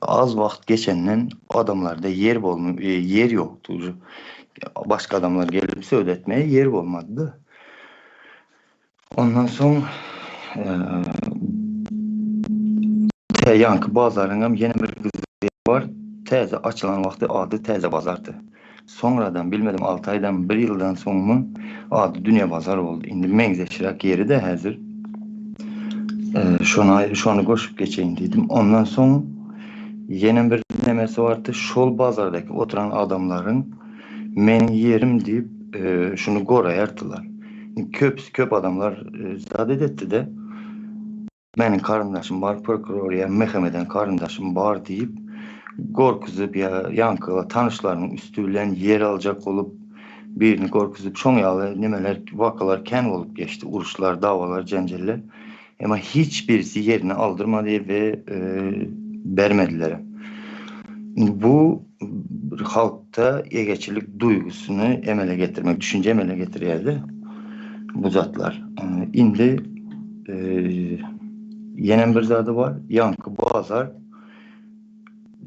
az vakt geçenden adamlarda yer yoktu. Başka adamlar gelip söyletmeye yer olmadı. Ondan sonra yankı pazarının yeni bir kızı var. Teze açılan vakti adı teze pazardı. Sonradan bilmedim 6 aydan 1 yıldan sonra mı adı dünya pazarı oldu. Şimdi Mengzeşirak yeri de hazır. Şunu koşup geçeyim dedim. Ondan sonra yeni bir demesi vardı. Şol pazardaki oturan adamların men yerim deyip şunu gorayardılar. Köp adamlar zadet etti de benim karındaşım var, prokurorya Mehmet'in karındaşım var deyip korkuzup ya yankıla tanışlarının üstüyle yer alacak olup birini korkuzup şoňaly nemeler vakalar ken olup geçti. Uruşlar, davalar, cenceller. Ama hiçbirisi yerini aldırmadı ve vermediler. Bu halkta egeçilik duygusunu emele getirmek, düşünce emele getiriyordu bu zatlar. Indi yenen bir zadı var. Yankı pazar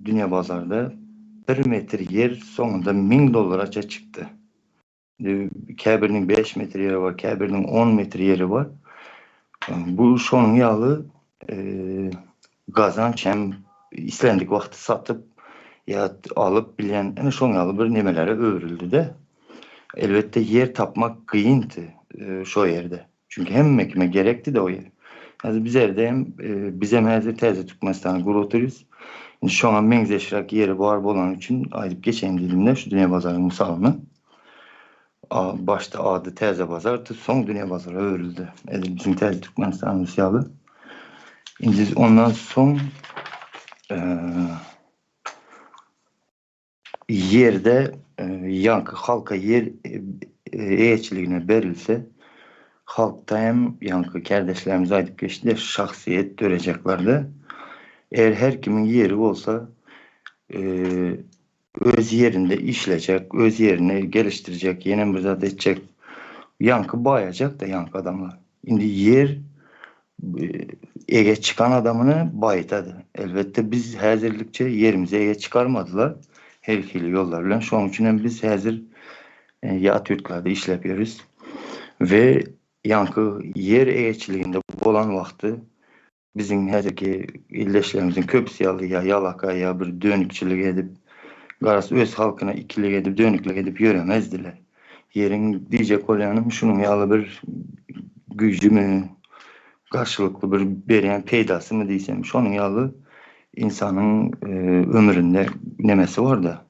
dünya pazarda 1 metre yer sonunda $1000'a çıktı. Käbirinin 5 metre yeri var, käbirinin 10 metre yeri var. Bu şonun ýaly gazanç hem islendik vakti satıp ya alıp bilen ene şoň ýaly bir nemelere öwrüldi de. Elbette yer tapmak kıyındı şo yerde. Çünkü hem kime gerekti de o yer. Yani bizerde hem bize hazır teze Türkmenistan'a guruturuz. Şu an Mengzeşirak yeri var bolan için ayıp geçen dilimde şu dünya pazarı misalını başta adı teze pazardı, son dünya pazarı öğrüldü. Bizim teze Türkmenistan misyalı. Ondan son yerde yankı halka yer eğiçiliğine verilse halkta hem yankı kardeşlerimiz ayıp geçti şahsiyet göreceklerdi. Eğer her kimin yeri olsa öz yerinde işleyecek, öz yerini geliştirecek, yeni bir zat edecek, yankı bayacak da yankı adamlar. Şimdi yer ege çıkan adamını bayitadı. Elbette biz hazırlıkça yerimize ege çıkarmadılar. Her türlü yollarla. Şu an için biz hazır ya Türklerde işlepiyoruz. Ve yankı yer egeçiliğinde olan vakti bizim hazırki illeşlerimizin köpüsü ya yalaka ya bir dönükçülük edip garası öz halkına ikilik edip dönüklük edip yöremezdiler. Yerin diyecek olanım şunun yalı bir gücü mü karşılıklı bir beriyen peydası mı diysem şunun yalı insanın ömründe nemesi var da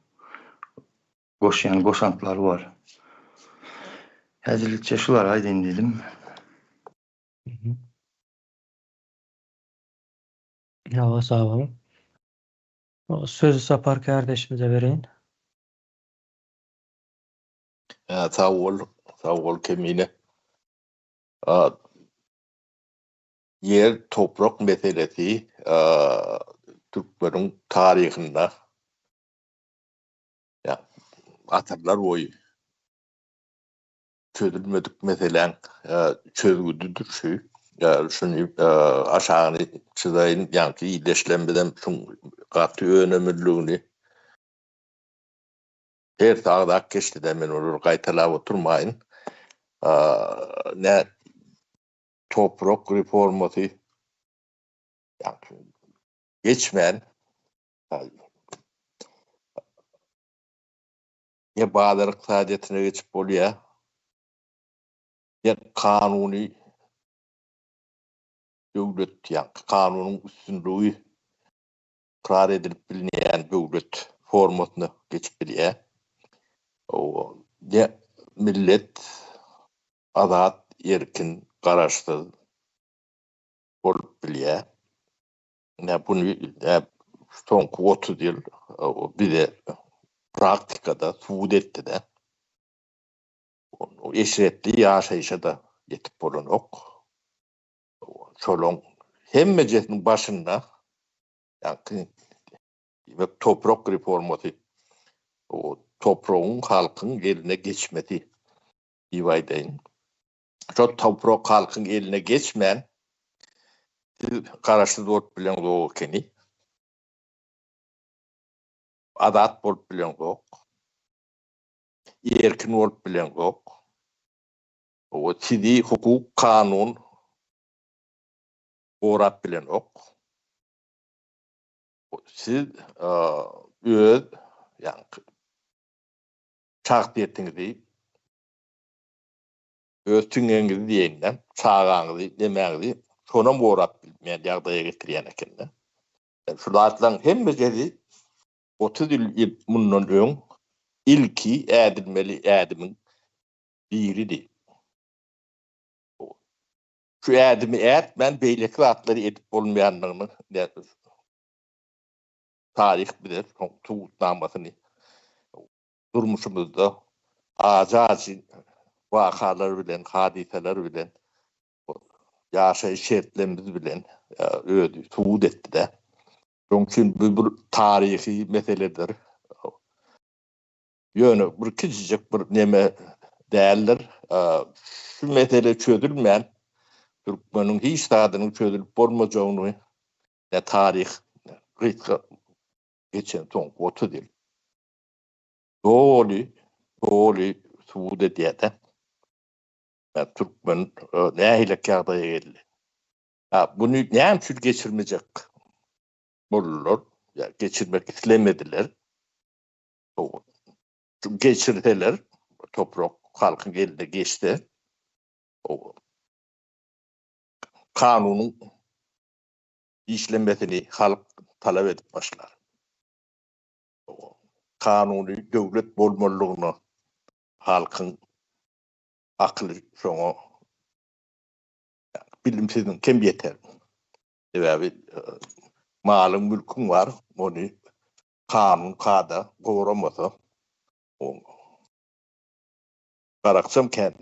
koşantılar var. Hazırlıkça şular aydın dedim. Ya sağ olun. O sözü Sapar kardeşimize vereyim. Sağ ol Kemine. Yer toprak meselesi Türklerin tarihinde atarlar oyu. Çözülmedik meselen çözgüdüdür şey. Şunu aşağını çizayın, yani iyileşlenmeden şun katı önemliliğini her sağda geçti de men olur kaytalap oturmayın. Ne toprak reforması yani geçmeyen ya bağlarık saadetine geçip oluyor ya kanuni devlet yani kanunun üstünlüğü karar edilip bilinen devlet formatını geçip biliyor. O ya millet adat erkin kararsız olup biliyor. Ne bunu son 30 yıl bir de praktikada suud etti de o eşretli yaşayışa da yetip olan ok. Çolon hem meclisin başında yani toprak reforması o toprağın halkın eline geçmedi divaydayın. Şu toprak halkın eline geçmeyen karşı dört bilen o keni adat bolup bilen yok. Erkin bolup bilen yok. O sidi hukuk kanun orap bilen yok. Siz öz yani şahsiyetinizi öz tüngenizi diyenden çağağınızı demeğinizi sonra mı orap bilmeyen yağdaya getiriyen ekende. Yani şu dağıtılan hem beceri 30 yıl bundan ön ilki edilmeli edimin biriydi. Şu edimi ben beylikli atları edip olmayanlarını tarih bilir, tuğutlanmasını durmuşumuzda acacı vakalar bilen, hadiseler bilen, yaşayış şartlarımız bilen ödü, tuğut etti de. Çünkü bu tarihi meseledir. Yönü bir küçücük bir neme değerler. Şu mesele çözülmeyen Türkmen'in hiç tadının çözülüp olmayacağını ne tarih geçen son 30 yıl. Doğru suud ediyede. Türkmen ne hilekârdaya geldi. Bunu ne için geçirmeyecek olurlar. Yani geçirmek istemediler. Geçirdiler. Toprak halkın eline geçti. O kanunun işlenmesini halk talep edip başlar. O kanuni devlet bolmalılığını halkın aklı şonu bilimsizin kim yeter. Evet, malın mülkün var. Onu kanun kada koruması. O karaksam kendi.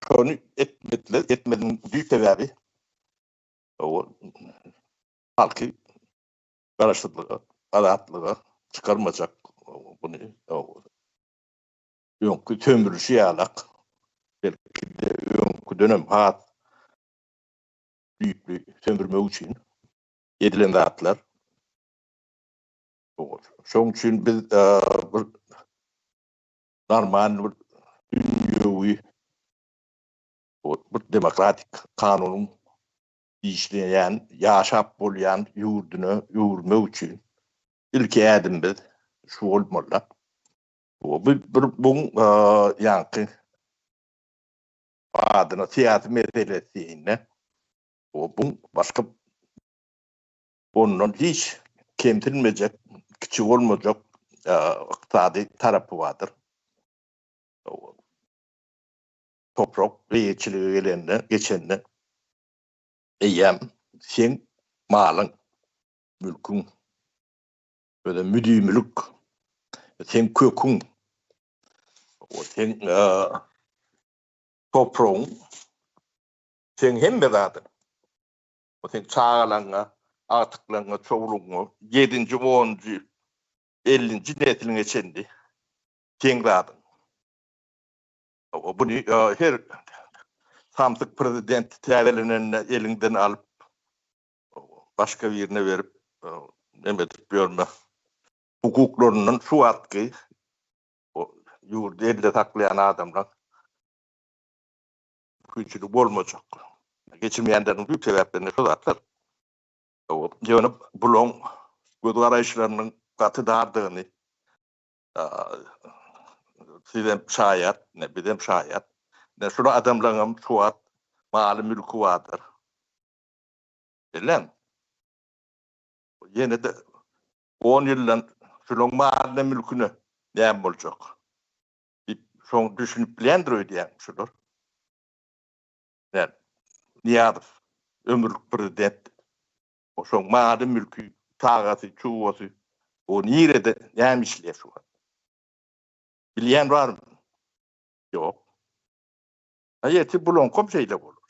Şunu etmedin büyük sebebi o halkı karışıklığı, adatlığı çıkarmayacak bunu. Yonkü tömürüşü yalak. Belki de yonkü dönem büyük bir sömürme için edilen dağıtlar. Şunun için biz normal dünyevi bir demokratik kanunun işleyen, yaşap bolayan yurdunu yurma için ilk adımız şu olmalı. Bu yankı adına siyasi meselesine bu başka onun hiç kemtirilmeyecek, küçük olmayacak iktisadi tarafı vardır. Toprak reyçiliği geçenle eyyem sen malın, mülkün, böyle müdümlük, sen kökün, sen toprağın, sen hem bedadır. Sen çağlarına, artıklarına, çoğuluna, 7. 10. 50. neslin geçendi. Teňradym. Bunu her samsyk prezident täzelenen elinden alıp başka birine verip emetip görme hukuklarının şu atky o yurdu elde taklayan adamlar güçlü bolmajak. Geçirmeyenlerin büyük sebeplerini şu zatlar. Jöne bulon göz garaýşlarynyň gaty dardığını sizem şayat, ne bilem şayat. Ne şunu adamlarım şuat, malı mülkü vardır. Bilen. Yine de 10 yıldan şunun malı mülkünü ne bolacak? Şoň düşünüp bilendir öýdýän şular. Yani Niýazow ömürlük prezident. O şoň maly mülkü, tagasy, çuwasy, o nirede näme işler şu? Bilýän barmy? Ýok. Aýeti bulon kom şeýle bolur.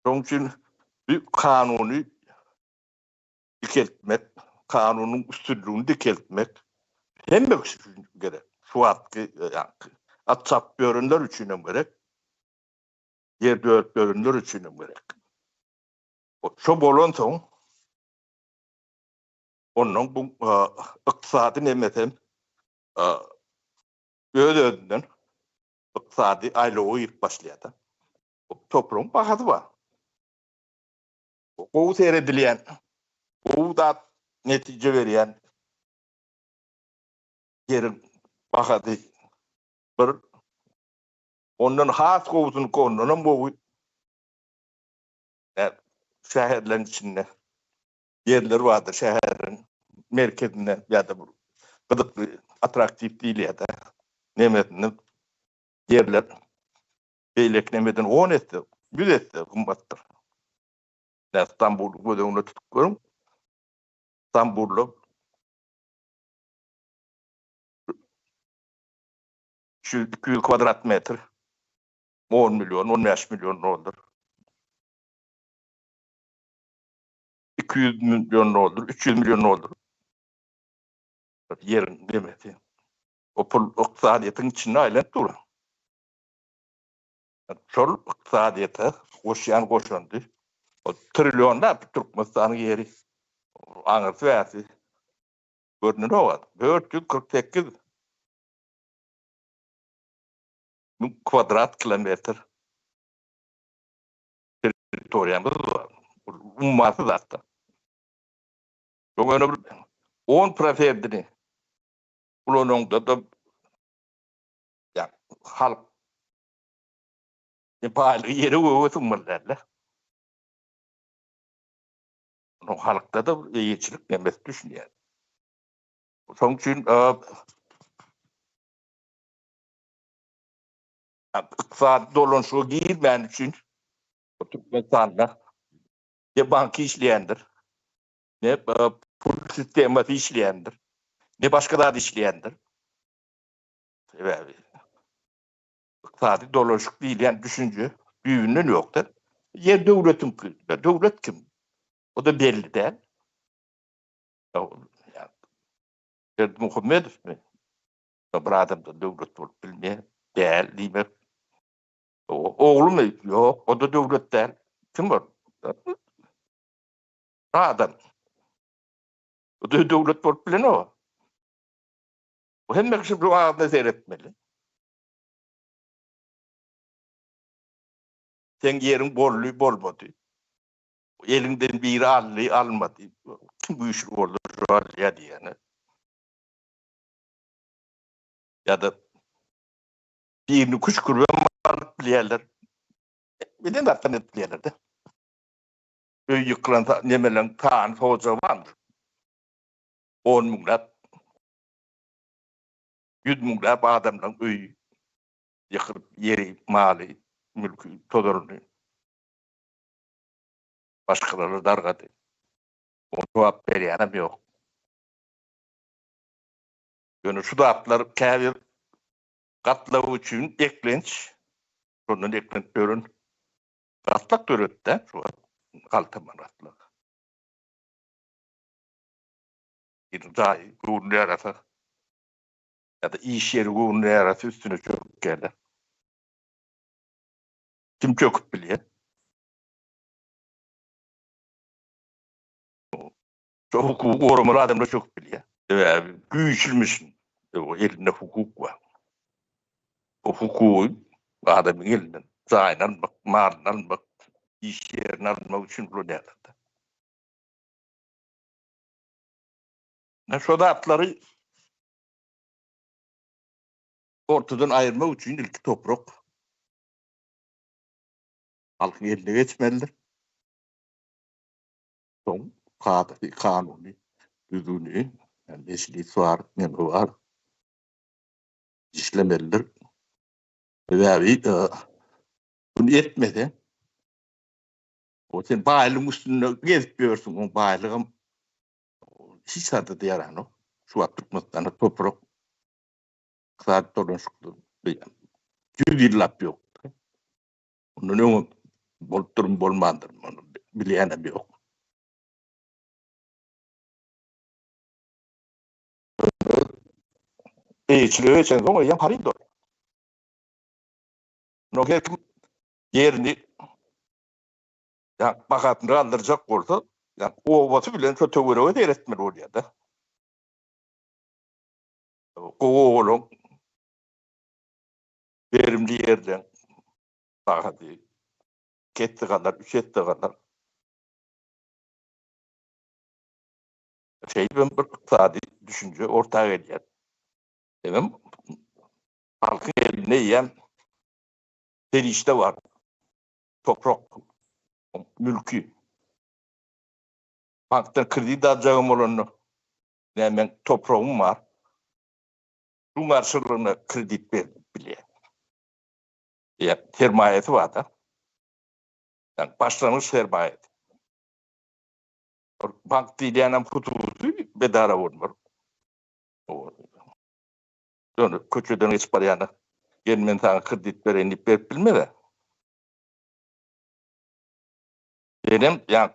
Şoň üçin bir kanuny dikeltmek, kanunun üstünlüğünü dikeltmek hemme üçün gerek. Şu atky, atçap görünler üçinem gerek. Yer görünler üçinem gerek. Şo bolan soň onuň bu ykdysady nemesem özünden ykdysady aýlagy ýyp başlaýar. Toprağın bahası var. O seyredilen, o da netice veren yerin bahası bir onun has kovuzunu konunun bu şehirlerin içinde yerler vardır şehrin merkezinde ya da bu gıdıklı atraktif değil ya da nemedinin yerler beylek nemedin 10 etti 100 etti kumbattır. İstanbul'u gözümle tutuyorum. İstanbul'u şu 200 kvadrat metre 10 milyon, 15 milyon olur. 200 milyon olur, 300 milyon olur. Yerin demeti. O pul iqtisadiyetin içine aylanıp durur. Şol iqtisadiyete koşandı. O trilyonda Türkmenistan'ın yeri. Aňyrsy wäsi. Görünür o. 448 kvadrat kilometre territoriyamız var. Umması zaten. Şoňa 10 preferdini bulunanda da ya halk paýly ýeri öwüsünmerlerle. O halkda da ýeçilik emes düşünýär. Şoň üçin iqtisadi dolanışyga girmän üçin Türkmenistanda ne banky işleýändir, ne pul sistemasy işleýändir, ne başgalar işleýändir. İqtisadi dolanışyk diýilen düşünje büýünden ýokdur. Yer döwletin, döwlet kim? O da belli däl. Muhammedow mi? Bir adam da döwlet bolup bilmeýär. Däl diýmek. Oğlu mu? Yok. O da döwletden. Kim var? Adam. O da döwlet bolup bilen o. O hemme kişi bu adamda seyretmeli. Sen yerin bolly bolmady. Elinden biri almady. Kim bu işi boldy? Ya diýeni. Ya da birini kuşkurup bilýärler. Bilen zaten bilýärler de. Öý ýyklan nemelen taan hoja var. 10 miňlap 100 miňlap adamlaryň öýü ýykyp ýeri, maly, mülkü tozaryny başgalarına dargady. O jogap berýänem ýok. Ýöne şu daplar käbir gatlaw üçin eklenç. Şondan eklenç görün. Gatlak döretde şu galtaman gatlak. İrday, gurnu arası ya da iş yeri gurnu arası üstüne çöküp geldi. Kim çöküp biliyor? Çok hukuku korumalı adamlar çöküp biliyor. Güçlümüşsün. O elinde hukuk var. O hukuku adamın elinden zaynan bak, malından bak, iş yerine almak için bu nerede? Şu da atları ortadan ayırmak için ilk toprak halkın eline geçmelidir. Son kanuni, düzgünü, yani eşliği var, memur var, işlemelidir. Ve bunu etmedi. O sen bağlılığın üstüne gezmiyorsun, o bağlılığın hiç adı diyaran o. Şu an tutmasından toprak saat dolunuşuklu. Yüz yıllap yok. Onun bolturum bolmandır. Onu bileyenem yok. Eğiçliğe geçen zaman yan haraydı. No herkim yerini bakatını kaldıracak olsa o ovası bilen kötü görevi seyretmeli oluyor da. O oğlum verimli yerden bakatı ketti kadar, üçetti kadar ben bir iqtisadi düşünce ortaya geliyor. Demem halkın eline yiyen bir işte var. Toprak, mülkü. Banktan kredi alacağım olanı. Hemen toprağım var. Bu karşılığında kredi bile. Yani sermayeti var da. Yani başlangıç sermayeti. Bank dileyenem kutusu bedava olmuyor. Sonra köçeden hiç parayana gelmeyen sana kredi vereni bilme de. Benim yani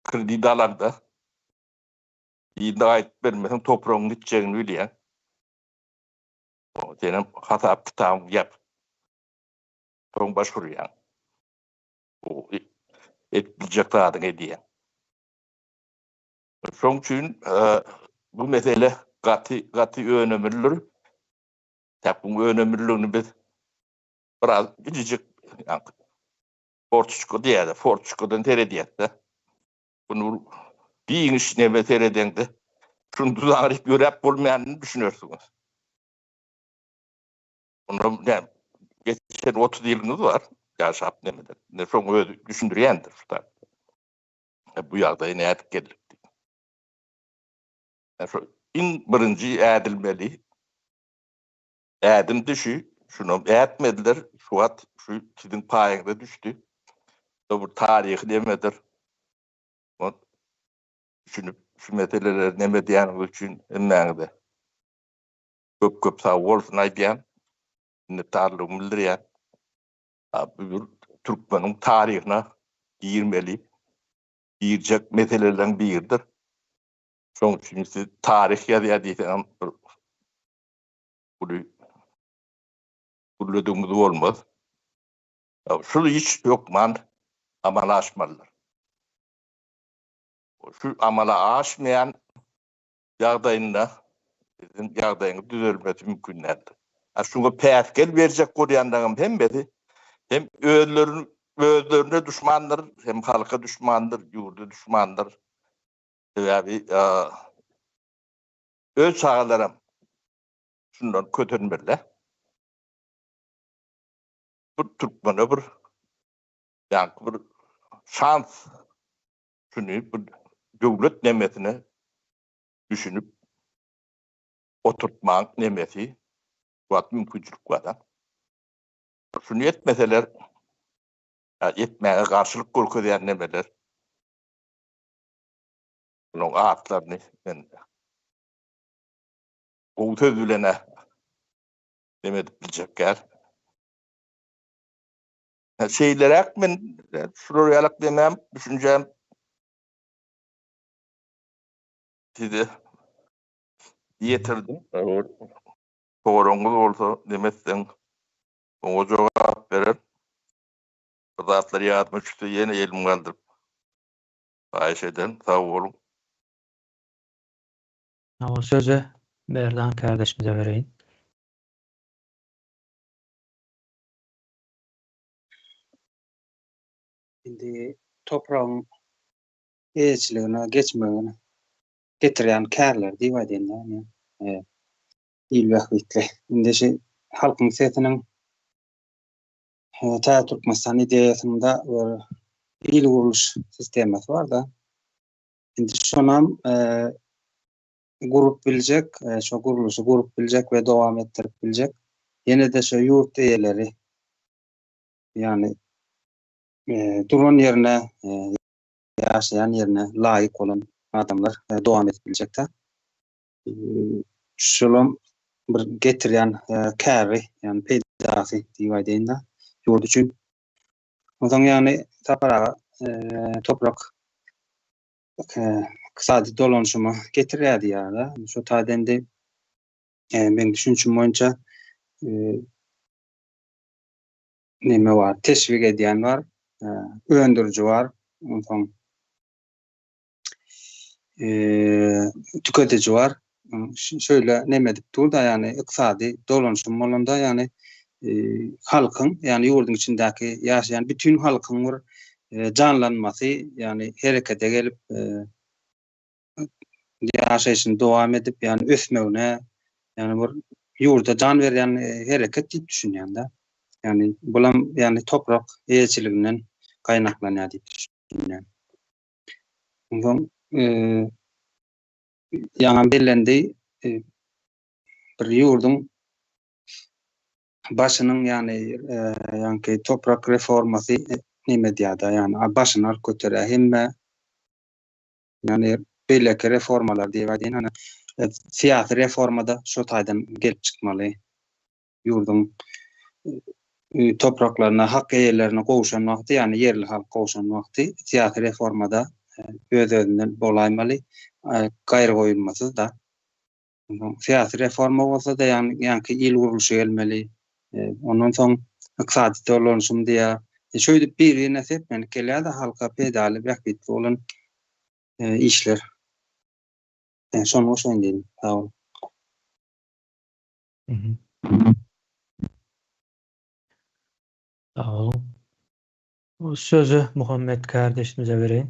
kredi alanda iyi ait vermesen toprağın gideceğini biliyen. O senin hata kitabın yap. Son başvuruyan. O etkilecek dağıdın hediye. Son için bu mesele katı önemlidir. Tabi bu önemliliğini biz biraz gidecek yani Porçusko diye de Porçusko'dan terediye de bunu bir işine ve tereden de şunu tuzağını görüp bulmayanını düşünüyorsunuz. Onu yani geçen 30 yılınız var. Yaşap demeden. Ne son öyle düşündüreyendir. Bu yağda yine artık gelir. İn birinci edilmeli. Edim düşü. Şunu etmediler. Şu sizin payında düştü. Bu tarih demedir. O düşünüp şu meseleler ne medyanı için emmende. Köp sağ olsun aydiyan. Ne tarlığım bildiriyen. Bu Türkmen'in tarihine girmeli. Girecek meselelerden biridir. Son için tarih ya diyeceğim. Bulduğumuz olmaz. Şu hiç yok man amala aşmalılar. Şu amala aşmayan yağdayında sizin yağdayını düzelmesi mümkünlerdir. Şuna peyatkel verecek koruyanlarım hem bedi hem özlerine düşmandır hem halka düşmandır, yurda düşmandır. Yani öz sağlarım şundan kötünmeli. Bu Türkmen'e bir yani bir şans şunu bir devlet nimetine düşünüp oturtmak nimeti bu mümkünçülük var. Şunu etmeseler etmeye karşılık korkuyan nemeler bunun ağıtlarını ben o sözülene demedik bilecekler. Şeyler ben şuraya demem düşüneceğim size yetirdim. Sorunuz olsa demezsen o cevap verir. Zatları yatmıştı yeni elim kaldırıp Ayşe'den sağ olun. O sözü Berdan kardeşimize vereyim. Şimdi toprağın eğiçliğine geçmegini getiren kärler diýip yani. İl vakitle. Indi şey halkın setinin ta Türkmenistan ideyasında il kuruluş sistemi var da indi şonam grup bilecek, şu kuruluşu grup bilecek ve devam ettirip bilecek. Yine de şu yurt üyeleri yani duran yerine yaşayan yerine layık olan adamlar devam edebilecekler. Şolum bir getiren kärri yani peydasy diýip yurt üçün. Ondan yani toprak kısadi dolanışıma getirýärdi ýa-da. Şu taýdende men düşünçüm boýunça neme var? Teşvik edýän var, öndürücü var, ondan tüketici var. Şöyle neme dip durda yani iqtisadi dolanışym bolanda yani halkın yani yurdun içindäki ýaşayan bütün halkın bir canlanmasy yani herekete gelip ýaşaýyşyny dowam edip yani ösmegine yani bir yurda can beren hereket diýip düşünýän-de. Yani bulam yani toprak eýeçiliginden gaýnaklanýar diýip düşünýän. Ondan ýa-da bellendi bir yurdun başynyň yani toprak reformasy nime diýär yani başyny alyp götürä hemme yani belki reformalar diýip hani siyasi reformada şu taýdan gelip çykmaly. Yurdun topraklaryna, hak eýelerine gowuşan wagty yani yerli halk gowuşan wagty siyasi reformada öz-özünden bolaýmaly, gaýry goýulmasy da. Siyasi reforma bolsa da yani il guruluşy gelmeli. Ondan soň iqtisadi dolanışym diýär. Şöyle bir nesep men kelýär da halka peýdaly wagtly bolan işler. Şonu şoňdyň. Sağ ol. Sağ olun. O sözü Muhammed kardeşimize vereyim.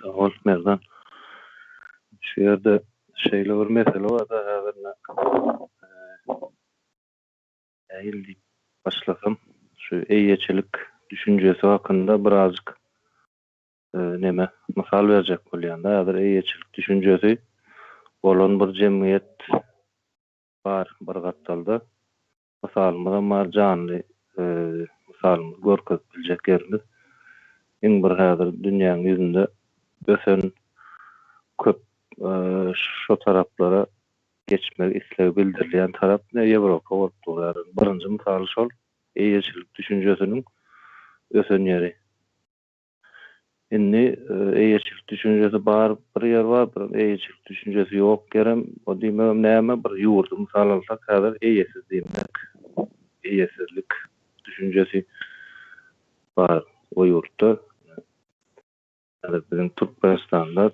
Sağ ol Merdan. Şu yerde şeyle bir mesele var da hazırna eğildik başlasam şu eýeçilik düşüncesi hakkında birazcık neme misal verecek bolýanda hazır eýeçilik düşüncesi bolan bir jemgyýet var bir gatdalda misalymyzdan bar janly misalymyz görkezip biljek yerimiz iň bir hazır dünýäniň ýüzünde ösen köp şu taraplara geçmek islew bildirilýän tarap Ýewropa bolup durýar. Birinji misal şol eýeçilik düşünjesiniň ösen ýeri. Indi eýeçilik düşünjesi bar bir ýer bar, bir eýeçilik düşünjesi ýok gerem. O diýmem näme bir ýurdy misal alsak häzir eýesiz diýmek. Eýesizlik düşünjesi bar o ýurtda. Bizim Türkmenistan'da,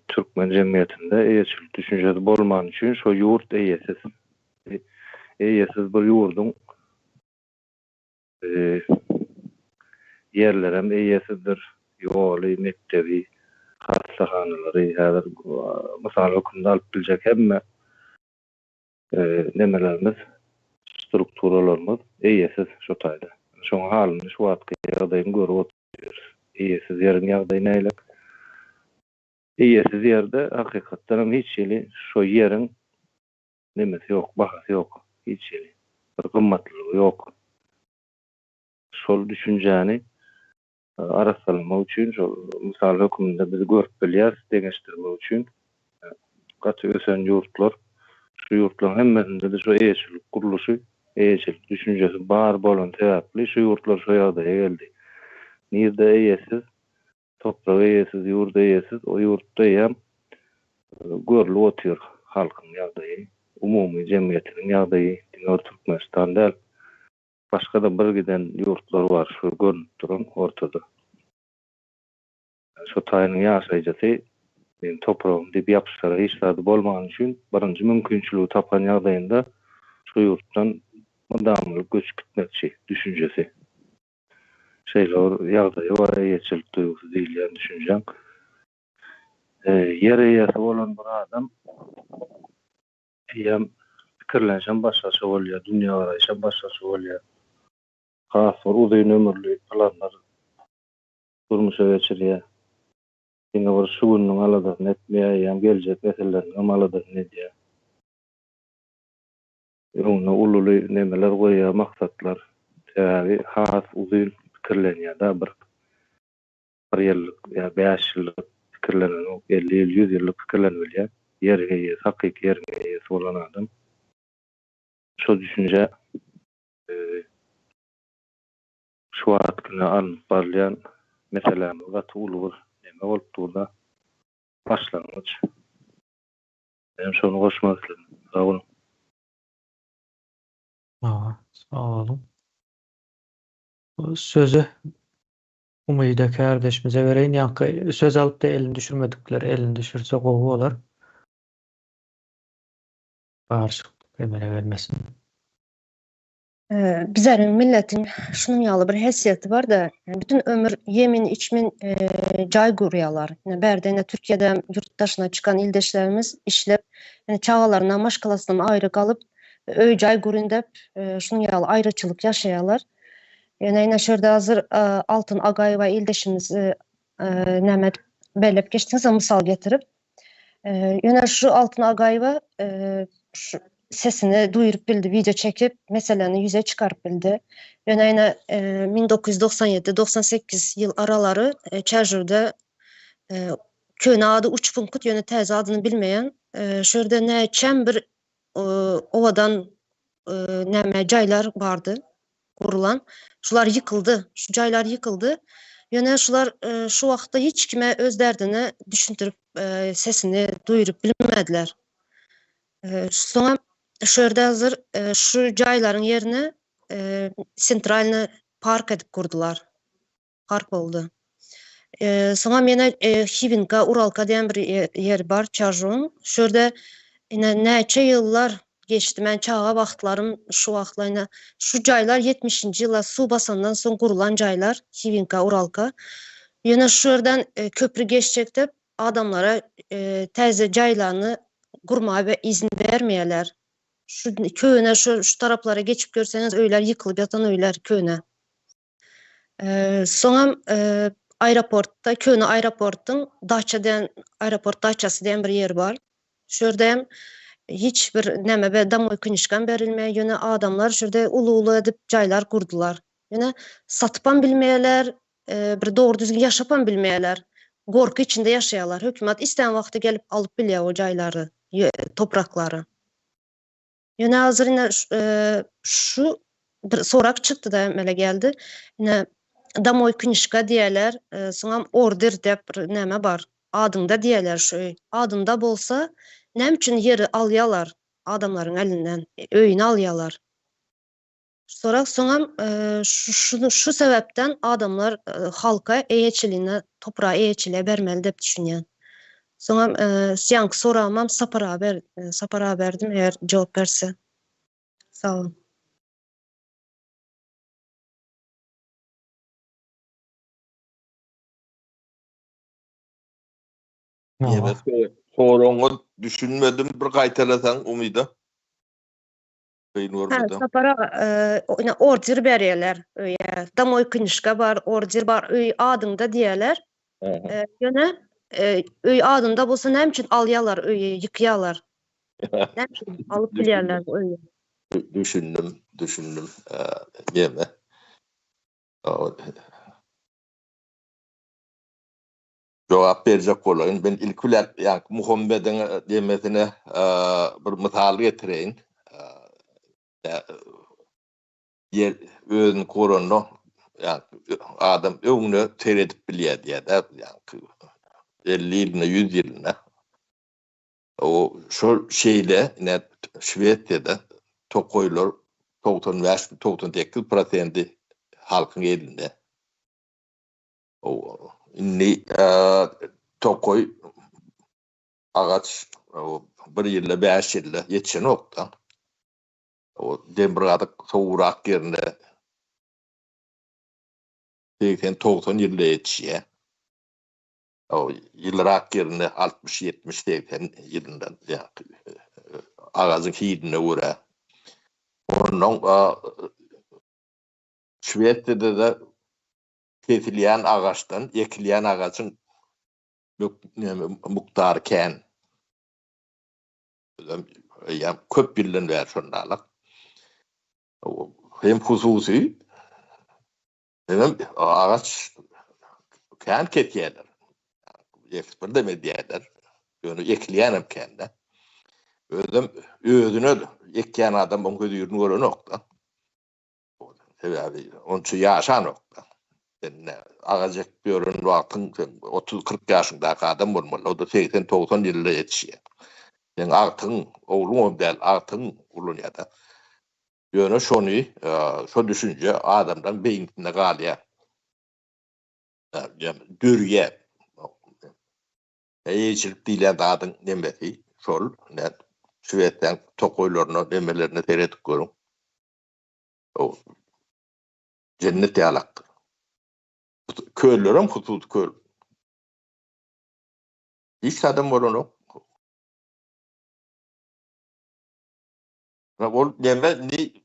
Türkmen cemiyetinde eýeçilik düşünjesi bolman üçin şo ýurt eýesiz. Eýesiz bir ýurdun yerlerem eýesizdir. Ýoly, mektebi, hastahanalary, häzir mysal hukmda alyp biljek hemme nemelerimiz, strukturalarymız eýesiz şo taýda. Şoň halyny şu wagtky ýagdaýyny görüp oturýarys. Eýesiz ýeriň ýagdaýy näýlek? Eýesiz ýerde hakykatdan hiç ýeli şo ýeriň nemesi ýok, bahasy ýok, hiç ýeli. Bir gymmatlygy ýok. Şol düşünjäni arasalmak üçin şol misal hökümde biz görüp bilýär, deňeşdirmek üçin gaty ösen ýurtlar, şu ýurtlaryň hemmesinde de şo eýeçilik guruluşy, eýeçilik düşünjesi bar bolan täpli şu ýurtlar şo ýagdaýa geldi. nirde eýesiz, toprağa eýesiz, ýurda eýesiz, o ýurtda ýam görülip otur halkyň ýagdaýy, umumy jemgyýetiniň ýagdaýy, diňe Türkmenistan däl, başga da bir giden ýurtlar bar, şu görünüp duran ortada. Şu taýynyň ýaşaýjasy, men toprağym diýip ýapyşara hiç zady bolmagan üçin birinji mümkinçiligi tapan ýagdaýynda şu ýurtdan mudamlyk göçüp gitmekçi düşünjesi. Şeýler ýagdaýy bar, ýetçilik duýgusy diýilýän düşünjem. Ýer eýesi bolan bir adam ýam pikirlenşen başgaça bolýar, dünýä garaýşa başgaça bolýar. Has bir uzun ömürli planlar durmuşa geçirýär. Ýene bir şu günüň aladasyny etmeýär, geljek meseleleriniň amaladyny edýär. Ýöňüne ully nemeler goýýar, maksatlar, täze has uzun pikirlenýär da bir ýyllyk ýa 5 ýyllyk pikirlenen, 50 ýyl, 100 ýyllyk pikirlenýär. Ýerge ýa hakyky ýerge bolan adam. Şu düşünje şu wagtkyna alınıp barlayan meselem we tuğulur neme bolup durda başlangyç. Ben şonu goşmak istedim. Sağ olun. Sağ olun. Bu sözü Umyda kardeşimize bereyin. Ýa söz alıp da elini düşürmedikleri elini düşürse gowy bolar. Barşyk emele vermesin. Bizlerin milletin şunun ýaly bir hesiyeti var da, bütün ömür yemin içmin jay gurýarlar. Berdene Türkiýede yurtdaşyna çıkan ildeşlerimiz işlep, çağalarına, maşgalasından ayrı kalıp, öý jay guryn dep, şunun ýaly ayrıçylyk ýaşaýarlar. Ýene şerde hazır Altın Agaýewa ildeşimiz näme belep geçdiňiz mysal getirip, ýene şu Altın Agaýewa sesini duyurup bildi, video çekip meseleni yüze çıkarıp bildi. Ýöne 1997-98 ýyl aralary Çerjürde köne ady Uçpunkut, ýöne täze adyny bilmeýän, şerde näçem bir owadan näme jaýlar bardy gurulan. Şular ýykyldy, şu jaýlar ýykyldy. Ýöne şular şu wagtda hiç kime öz derdini düşündirip sesini duyurup bilmediler. Soňa şerde hazır şu jaýlaryň ýerine sentralny park edip kurdular. Park boldu. Soňa mene Hivinka, Uralka diýen bir ýer bar, Çarjun. Şerde näçe ýyllar geçdi. Men çağa wagtlarym şu wagtlaryna şu jaýlar 70-nji ýyla suw basandan soň gurulan jaýlar, Hivinka, Uralka. Ýene şerden köprü geçjek dep adamlara täze jaýlaryny gurmağa izin vermeýärler. Şu köýüne şu taraplara geçip görseňiz öýler ýykylyp ýatan öýler köýüne. Soňam aeroportda, köýüne aeroportdyň daça diýen aeroport daçasy diýen bir ýer bar. Şerde hiç bir näme damoy kynişkan berilmeýär. Ýöne adamlar şerde ulu edip jaýlar kurdular. Ýöne satypan bilmeýärler, bir dogry düzgün ýaşapan bilmeýärler. Gorky içinde ýaşaýarlar. Hökümet istem wagtda gelip alyp bilýär o jaýlary, topraklary. Ýöne hazır şu bir sorak çıktı da mele geldi. Ýene damoy kynişka diýerler, soňam order dep näme bar. Adynda diýerler şu. Adynda bolsa, näme üçin ýeri alýarlar adamlaryň elinden, öýüni alýarlar. Sorak soňam şu sebepden adamlar halka eýeçiligine, toprağa eýeçile bermeli dep düşünýän. Soňam siýanky soramam sapara berdim eğer jogap berse. Sağ olun. Evet, soruňy düşünmedim, bir gaýtalasaň umyda. Sapara order berýärler. Damoy kynişka bar, order bar, öý adynda diýerler. Ýöne öý adynda bolsa näme üçin alýarlar, öýi ýykýarlar. Näme üçin alyp bilýärler bu öýi? Düşündüm. Ýeme. Jogap berjek bolan. Ben ilküler ýa Muhammediň demesine bir mysal getireýin. Yer özüni koruny yani adam öňüne seredip bilýär diýär, yani 50 ýylyna 100 ýylyna. O şol şeýle ne Şwediýada tokoýlar 95-98% halkyň elinde. O inni tokoy agaç o 1 ýylda 5 ýylda ýetişen okda. O dembradyk sowurak ýerinde 80-90 ýylda ýetişýär. O ýylrak ýerinde 60-70-80 ýylyndan agazyň hidine görä. Onuň Şwediýada da kesilýän agaçdan ekilýän agaçyň muktary kän. Ýa köp ýyldan bäri şondalyk. Hem hususy hem agaç kän ketýärler. Ekspert edýärler. Ýöne ekilýän kände. Özüne ekýän adam oňa ýürüni gören okda. Sebäbi onça ýaşan okda. Agacak görün wagtyň 30-40 ýaşyndaky adam bolmaly. O da 80-90 ýylda ýetişýär. Yani agtyň oglum däl, agtyň ulunýada. Ýöne şonu, şo düşünje adamdan beýnine galýar. Dürýär. Eýçilik diýlen adyň nemesi şol, Şwediýanyň tokoýlaryna, nemelerine seredip görüň. O cennet ýalakdyr. Köylülerim husus köl. Hiç adam bolany. Ol neme ni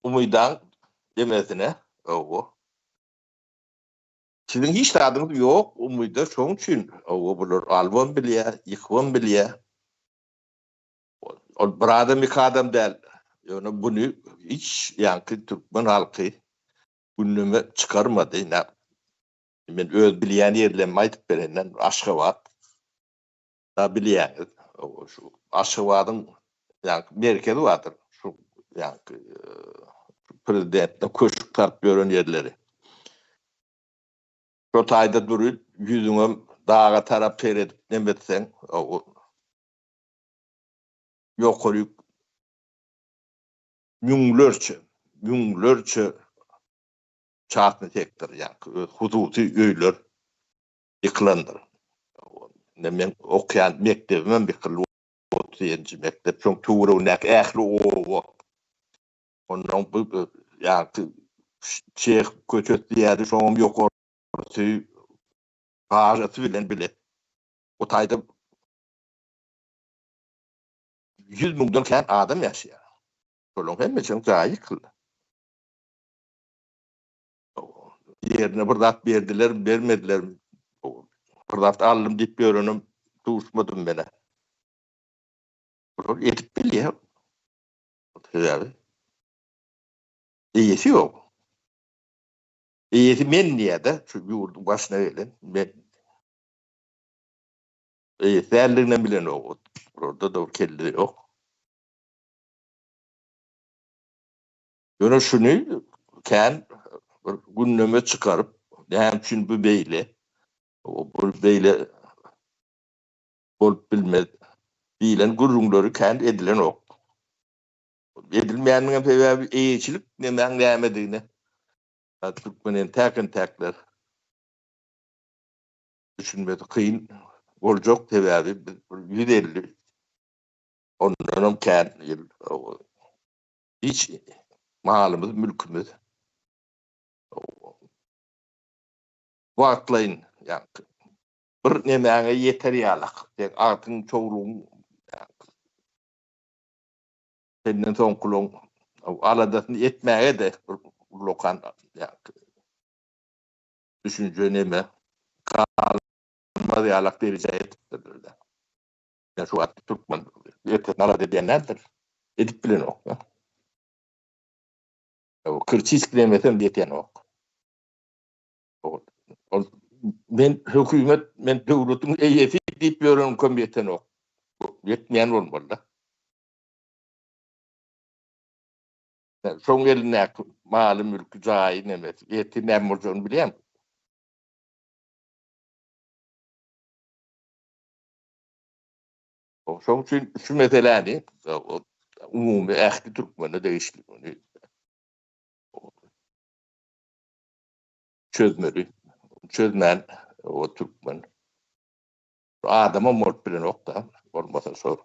umydan demesine o. Sizin hiç tadyňyz ýok, umyda şoň üçin o bular album bilýär, ýykwan bilýär. Ol bir adam iki adam däl. Ýöne buny hiç ýanky türkmen halky gündeme çıkarmadı. Men öz bilýän ýerlerimi aýdyp berenden Aşgabat da bilýär. Şu Aşgabatyň merkezi wadyr. Şu prezidentden köşk tarap gören ýerleri. Şu taýda durup ýüzüňe dağa tarap seredip nemetsеň o ýokury müňlerçe çatny tekdir, hususy öýler ýyklandyr. Men okyan mektebim bir kıl 30-njy mektep, şoň tuğrunak ähli o. Onuň bu çeх köçet diýädi, şoň ýokury hajat bilen bile. O taýda 100 miňden kän adam ýaşaýar. Şolaň hemmeçe jaýy kıldy. Yerine bir zat berdiler, bermediler. Bir zat aldım diýip ýörenim, duşmadym mene. Bular edip bilýär. Eýesi ýok. Eýesi men diýär-de, şu ýurdun başyna gelen, men. Eýesi elligine bilen o. Orada da keldi ýok. Ýöne şunu kän gündeme çıkarıp, hem üçün bu beýle, bu beýle bolup bilmez, diýilen gurrunlary kän edilen ok. Edilmeýäniň sebäbi eýçilik nemäň nämedigine. Türkmenen täkin-täkler düşünmedi, kıyın boljak sebäbi 150 ondan kän hiç malymyz, mülkümüz wagtlaýyn, bir nemäňe ýeter ýalyk, atyň çoğluğun senden soň kulun aladasyny etmäge de lokan düşünje neme kalmady ýalyk derejä etdirler. Şu wagt türkmen ýeter alada diýenler edip bilen ok. O kırçis demesem diýen ok. Men hökümet, men döwletiň eýesi diýip ýören kömýeten ok. Yetmeýän bolmaly. Şoň eline maly mülkü jaý nemet. Eti näme bolýanyny bilýän. Şoň üçin şu meseleni umumy ähli türkmene değişikligini çözmän o türkmen adama mort bilen okda olmasa sor.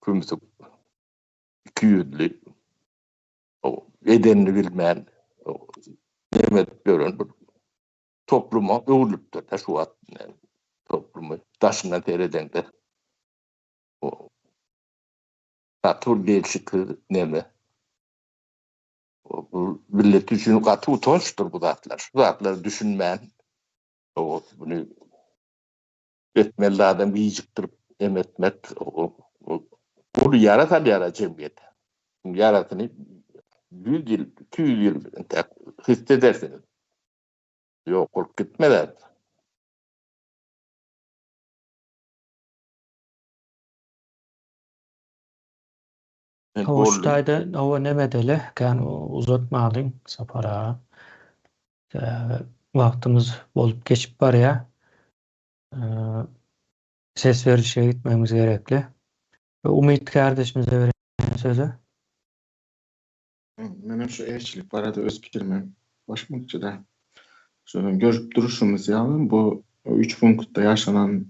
Kümsü küýüdli o edenini bilmän o nemet gören bir topluma öwrülüpdir da şu wagt toplumu taşına tereden de o tatur değişikliği neme o bu millet üçün katı utançtır bu zatlar. Şu zatları düşünmän o bunu etmeli adam biyiciktirip emetmek o yaratan cemiyet. Yaratını 100 yıl, 200 yıl hissedersiniz. Yok olup gitmeden. Hoştayda o nemedele kan uzatmadın sapara. Vaktimiz bolup geçip var ya. Ses verişe gitmemiz gerekli. Umit kardeşimize vereyim sözü. Benim şu eşçilik barada öz pikirime başlıkçı da şu görüp duruşumuz yani bu 3 punktta yaşanan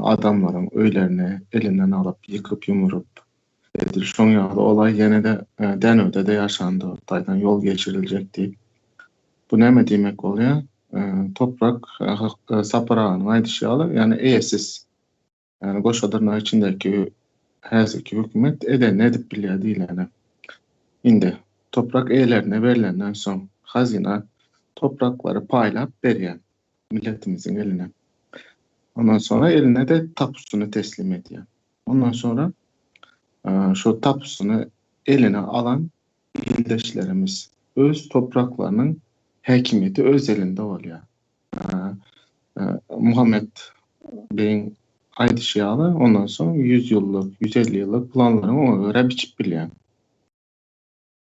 adamların öylerini elinden alıp yıkıp yumurup şoň ýaly olay yine de Denöde de yaşandı. Taydan yol geçirilecekti. Bu näme diýmek bolýar? Toprak saparagyny aýdyşýaly, yani eýesiz. Yani Goşadırna içindeki häzirki hökümet eden edip bilýär diýileni. Indi toprak eýlerine berilenden soň hazina topraklary paýlap berýär milletimizin eline. Ondan sonra eline de tapusunu teslim edýär. Ondan sonra şu tapusunu eline alan ildeşlerimiz öz topraklarının hakimiyeti öz elinde oluyor. Muhammed Bey'in aýdyşýaly ondan sonra 100 yıllık, 150 yıllık planlarını ona göre biçip bilýär.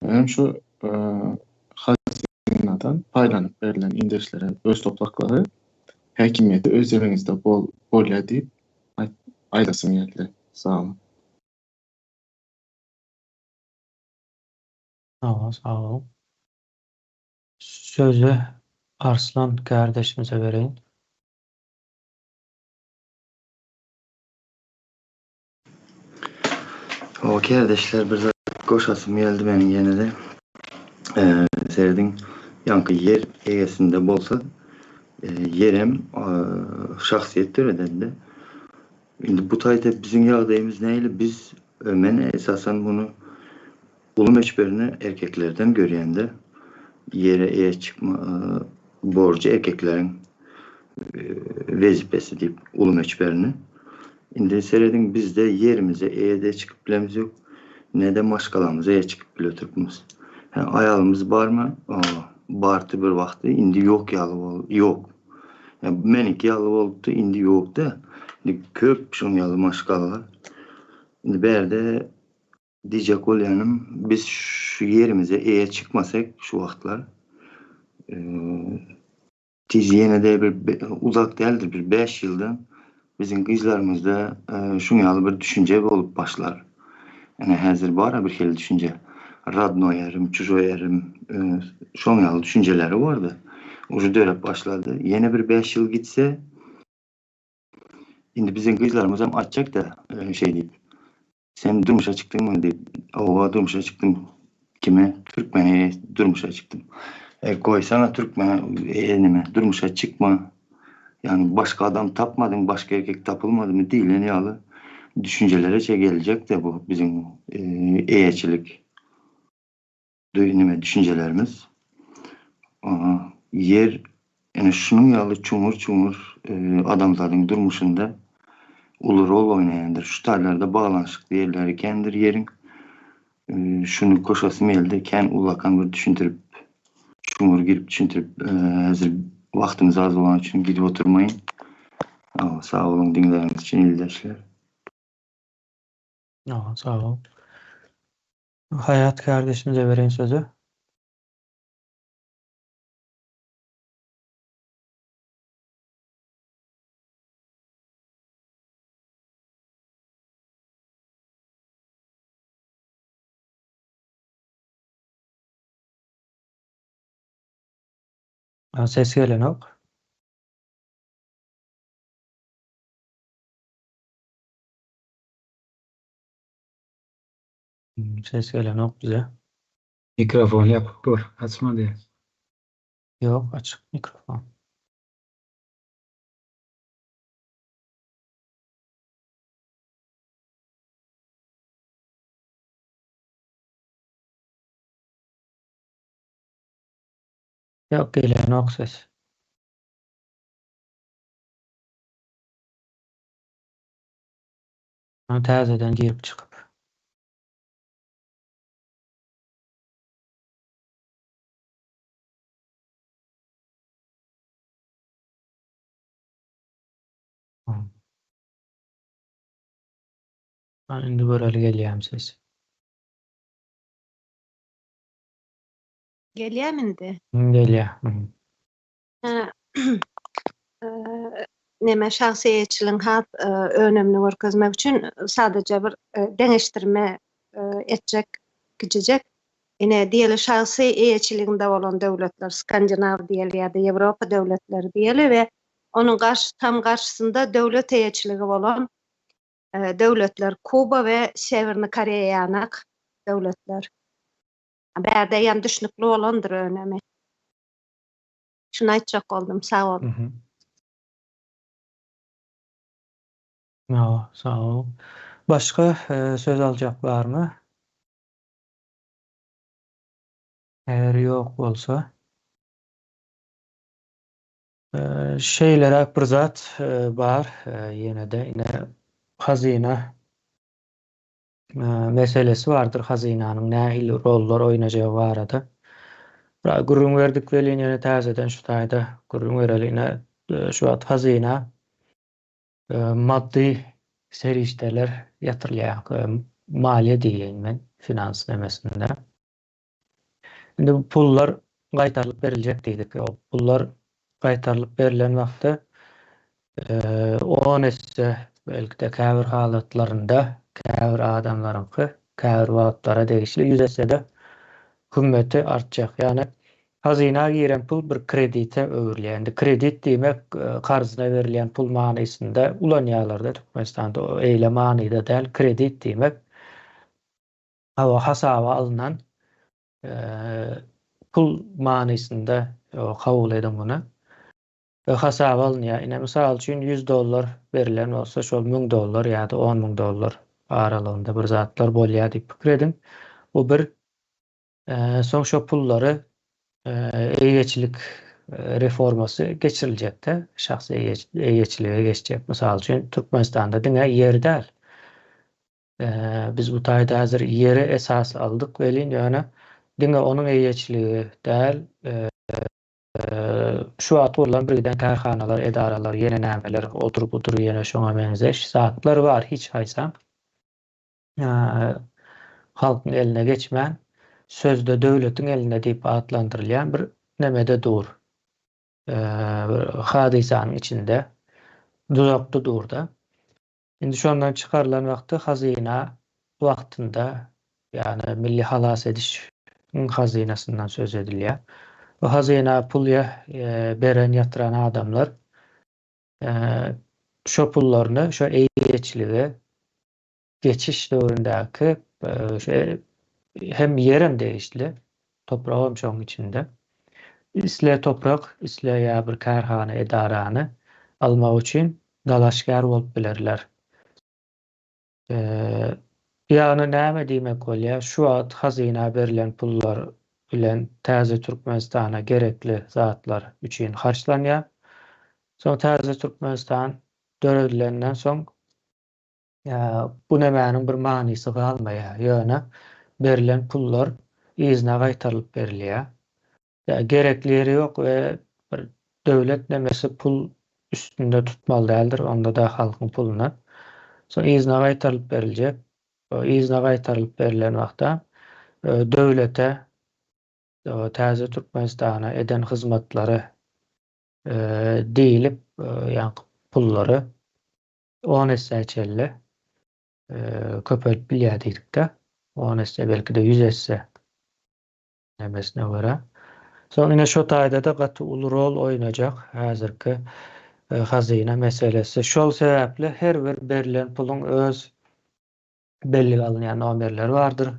Hem şu hazinadan paýlanyp berilen indeşlere öz toprakları hakimiyeti öz elinizde bolýar diýip aýdasym geldi. Sağ olun. Sağ ol. Sözü Arslan kardeşimize vereyim. O kardeşler bir koşasım geldi benim yine de. Serdin yankı yer egesinde bolsa yerem şahsiyettir edende. Şimdi bu tayda bizim yağdayımız neyle? Biz men esasen bunu ulu meçberini erkeklerden görýände yere eğe çıkma borcu erkeklerin vezifesi deyip ulu meçberini. Indi seyredin bizde yerimize eğede çıkıp bilemiz yok. Ne de maşkalamıza eğe çıkıp bile oturpumuz. Yani ayalımız bar mı? Bartı bir vakti indi yok yalı yok. Yani menik yalı oldu indi yok da. Indi köp şun yalı maşkalalar. Indi berde diyecek olyanım biz şu yerimize eğe çıkmasak şu vaktlar tiz yine de bir uzak değildir bir 5 yıldan bizim kızlarımızda şun yalı bir düşünce olup başlar. Yani hazır var bir hel düşünce. Radno yerim, çujo yerim, şun yalı düşünceleri vardı. Ucu dörep başladı. Yine bir 5 yıl gitse şimdi bizim kızlarımız hem açacak da şey deyip sen durmuşa çıktın mı deyip ova durmuşa çıktım. Kime? Türkmen'e durmuşa çıktım. Koysana Türkmen'e elime durmuşa çıkma. Yani başka adam tapmadın, başka erkek tapılmadı mı değil. Yani yalı düşüncelere gelecek de bu bizim eğecilik düşüncelerimiz. Yer yani şunun yalı çumur adamların durmuşunda ulu rol oynayandır. Şu tarlarda bağlanışıklı yerleri kendir yerin. Şunu koşasım elde ken ulakan bir düşüntürüp çumur girip düşüntürüp hazır vaktimiz az olan için gidip oturmayın. Sağ olun dinlediğiniz için ildeşler. Sağ ol. Hayat kardeşimize vereyim sözü. Ses gelen ok. Ses gelen ok bize. Mikrofon yapıp dur. Açma diye. Yok, açık mikrofon. Yok, gelen ok ses. Täzeden girip çıkıp. Indi böyle gelýär ses. Gelýär indi. Gelýär. Ha, Näme şahsy eýetçiligiň hat önemini görkezmek üçin sadece bir deňeşdirme etjek, gidjek. Ine diýeli şahsy eýetçiliginde bolan döwletler, Skandinaw diýeli ýa-da Ýewropa döwletleri diýeli we onuň tam garşysynda döwlet eýetçiligi bolan döwletler Kuba we Severni Koreýa ýanak döwletler. Bärde ýa düşnükli bolandyr önemi. Şunu aýtjak boldum, sag ol. Sağ ol. Başka söz alacak barmy? Eğer yok bolsa şeylere bir zat bar ýene de hazina meselesi vardır. Hazinanyň nähili rollar oýnajagy barada. Gurrun verdik welin ýene täzeden şu taýda gurrun wereline şu at hazina maddi serişdeler ýatyrylýar. Maliýe diýen men, finans nemesinde. Indi bu pullar gaýtarylyp beriljek diýdik. O pullar gaýtarylyp berilen wagtda o nesse belki de käbir halatlarında käbir adamlaryňky käbir wagtlara degişli ýüzese-de kümmeti artjak. Ýani hazina giren pul bir kredite öwürleýär. Kredit diýmek karzyna berilen pul manysynda ulanýarlarda Türkmenistanda o eýle manyda däl. Kredit diýmek hawa hasaba alynan pul manysynda kabul eden buna. Hasaba alınýar. Ine mysal üçin $100 berilen bolsa şol $1000 ýa-da $10.000 aralygynda bir zatlar bolýar diýip pikir edin. Bu bir soň şo pullary eýetçilik reformasy geçiriljekde. Şahsy eýetçilige geçjek. Mysal üçin Türkmenistanda diňe ýer däl. Biz bu taýda hazır ýere esas aldyk welin ýöne diňe onuň eýetçiligi däl. Şu at bolan birden karhanalar, edaralar, ýene nämeler, oturup ýene şoňa benzeş zatlar bar hiç haýsam. Halkyň eline geçmän, sözde döwletiň eline diýip adlandyrylýan bir nemede dur. Hadisanyň içinde duzakda durda. Indi şondan çıkarılan wagtda hazina wagtynda ýani milli halas ediş hazinasyndan söz edilýär. O hazina pulya beren yatıran adamlar şo pullaryny şo eýetçiligi geçiş döwründäki hem ýerem değişli, toprağım şoň içinde. Isle toprak, isle ýa bir karhana edarany almak üçin dalaşgar bolup bilerler. Ýani näme diýmek bolýar? Şu at hazina berilen pullar bilen täze Türkmenistana gerekli zatlar üçin harçlanýar. Soň täze Türkmenistan döredilenden soň bu nemäniň bir manysy galmaýar. Ýöne berilen pullar izne gaýtarylyp berilýär. Gerekleri ýok we bir döwlet nemesi pul üstünde tutmaly däldir. Onda da halkyň puluna. Soň izne gaýtarylyp beriljek. O izne gaýtarylyp berilen wagtda döwlete täze Türkmenistana eden hyzmatlary diýilip ýa pullary 10 esse çelle köpelip bilýärdik-de. 10 esse belki de 100 esse nemesine göre. Soňra şo taýda da gaty ulu rol oýnajak häzirki hazyna meselesi. Şol sebäple her bir berilen pulun öz belli alınýan nomerleri bardyr.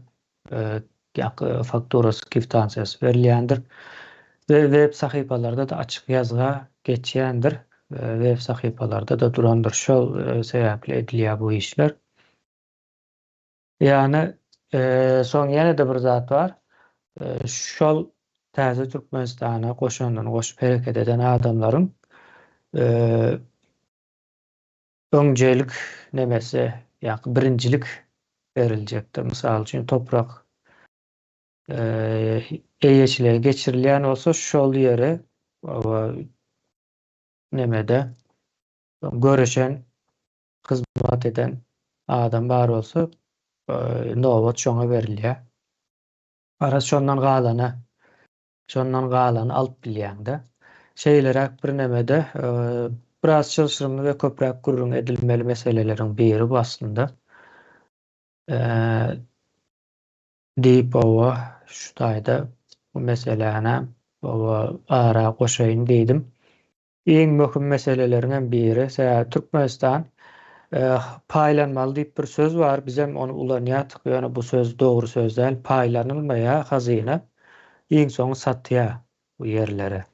Ýa fakturasy, kwitansiýasy berilýändir. Ve web sahypalarda da açyk ýazga geçýändir. Web sahypalarda da durandyr. Şol sebäple edilýär bu işler. Ýani soň ýene-de bir zat bar. Şol täze Türkmenistana goşandan goşup hereket eden adamlaryň öňjelik nemesi ýa birinjilik beriljekdir. Mysal üçin toprak eýeçilere geçirilýän bolsa şol ýere nemede göreşen hyzmat eden adam bar bolsa nowat şoňa berilýär. Ara şondan galany alyp bilýär-de. Şeýlerek bir nemede biraz çylşyrymly we köprek gurrun edilmeli meseleleriň biri bu aslında. Diýip şu taýda bu meselene ara goşaýyn diýdim. Iň möhüm meselelerinden biri Türkmenistan paýlanmaly diýip bir söz var. Biz hem onu ulanýardyk. Ýöne bu söz dogry söz däl. Paýlanylmaýa hazyna iň soň satýar bu yerlere.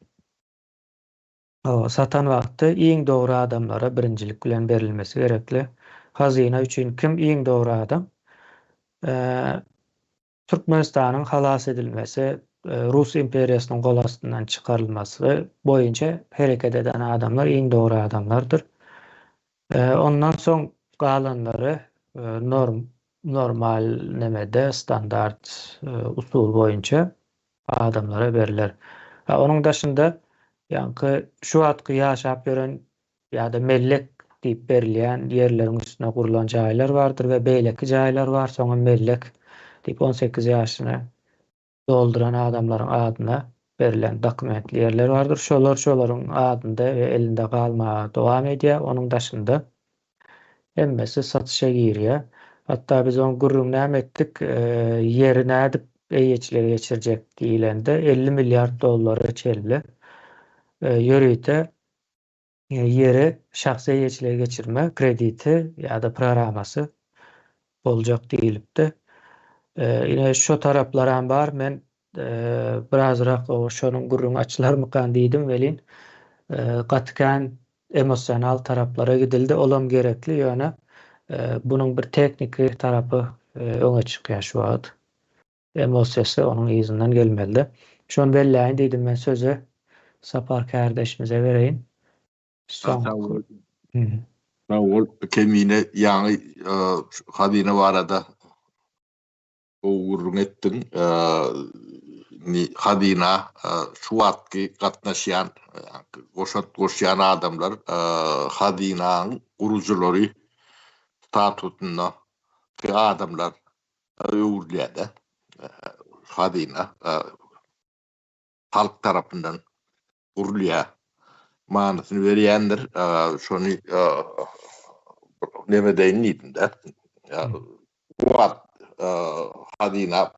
Satan wagtda iň dogry adamlara birinjilik bilen berilmesi gerekli. Hazyna üçin kim iň dogry adam? Türkmenistanyň halas edilmesi, Rus imperiýasynyň gol astyndan çykarylmasy boýunça hereket eden adamlar iň dogry adamlardyr. Ondan soň galanlary normal nemede standart usul boýunça adamlara beriler. Onuň daşynda ýa-ni şu wagtky ýaşap ýören ýa-da mellek diýip berilýän yerleriň üstüne gurulan jaýlar bardyr we beýleki jaýlar bar. Soňra mellek diýip 18 ýaşyny dolduran adamlaryň adyna berilen dokumentli yerler bardyr. Şolaryň adynda we elinde galmaga dowam edýär. Onuň daşynda emmesi satışa girýär. Hatda biz onu gurrun näme etdik? Ýeri nädip eýeçilere geçirjek diýilende 50 milyard dollary çelli. Ýörüýte ýeri şahsy eýeçilere geçirme krediti ýa-da programmasy boljak diýilipdi. Ine şu taraplar bar. Men birazrak şonuň gurrun açylarmykan diýdim welin. Gatkan emosional taraplara gidildi. Olam gerekli ýöne bunuň bir tekniki tarapy öňe çykýar şu wagt. Emosiýasy onuň ýüzünden gelmeli. Şonu belläýin diýdim men sözü Sapar kardeşimize bereýin. Ol kemine ýaňy hadyna barada gurrun etdiň. Hadyna şu wagtky gatnaşýan goşan adamlar hadynaň guruculary statutuna adamlar öwürlýär. Hadyna halk tarapyndan gurulýar. Manasyny berýändir. Şonu neme diýdim-de. Hadyna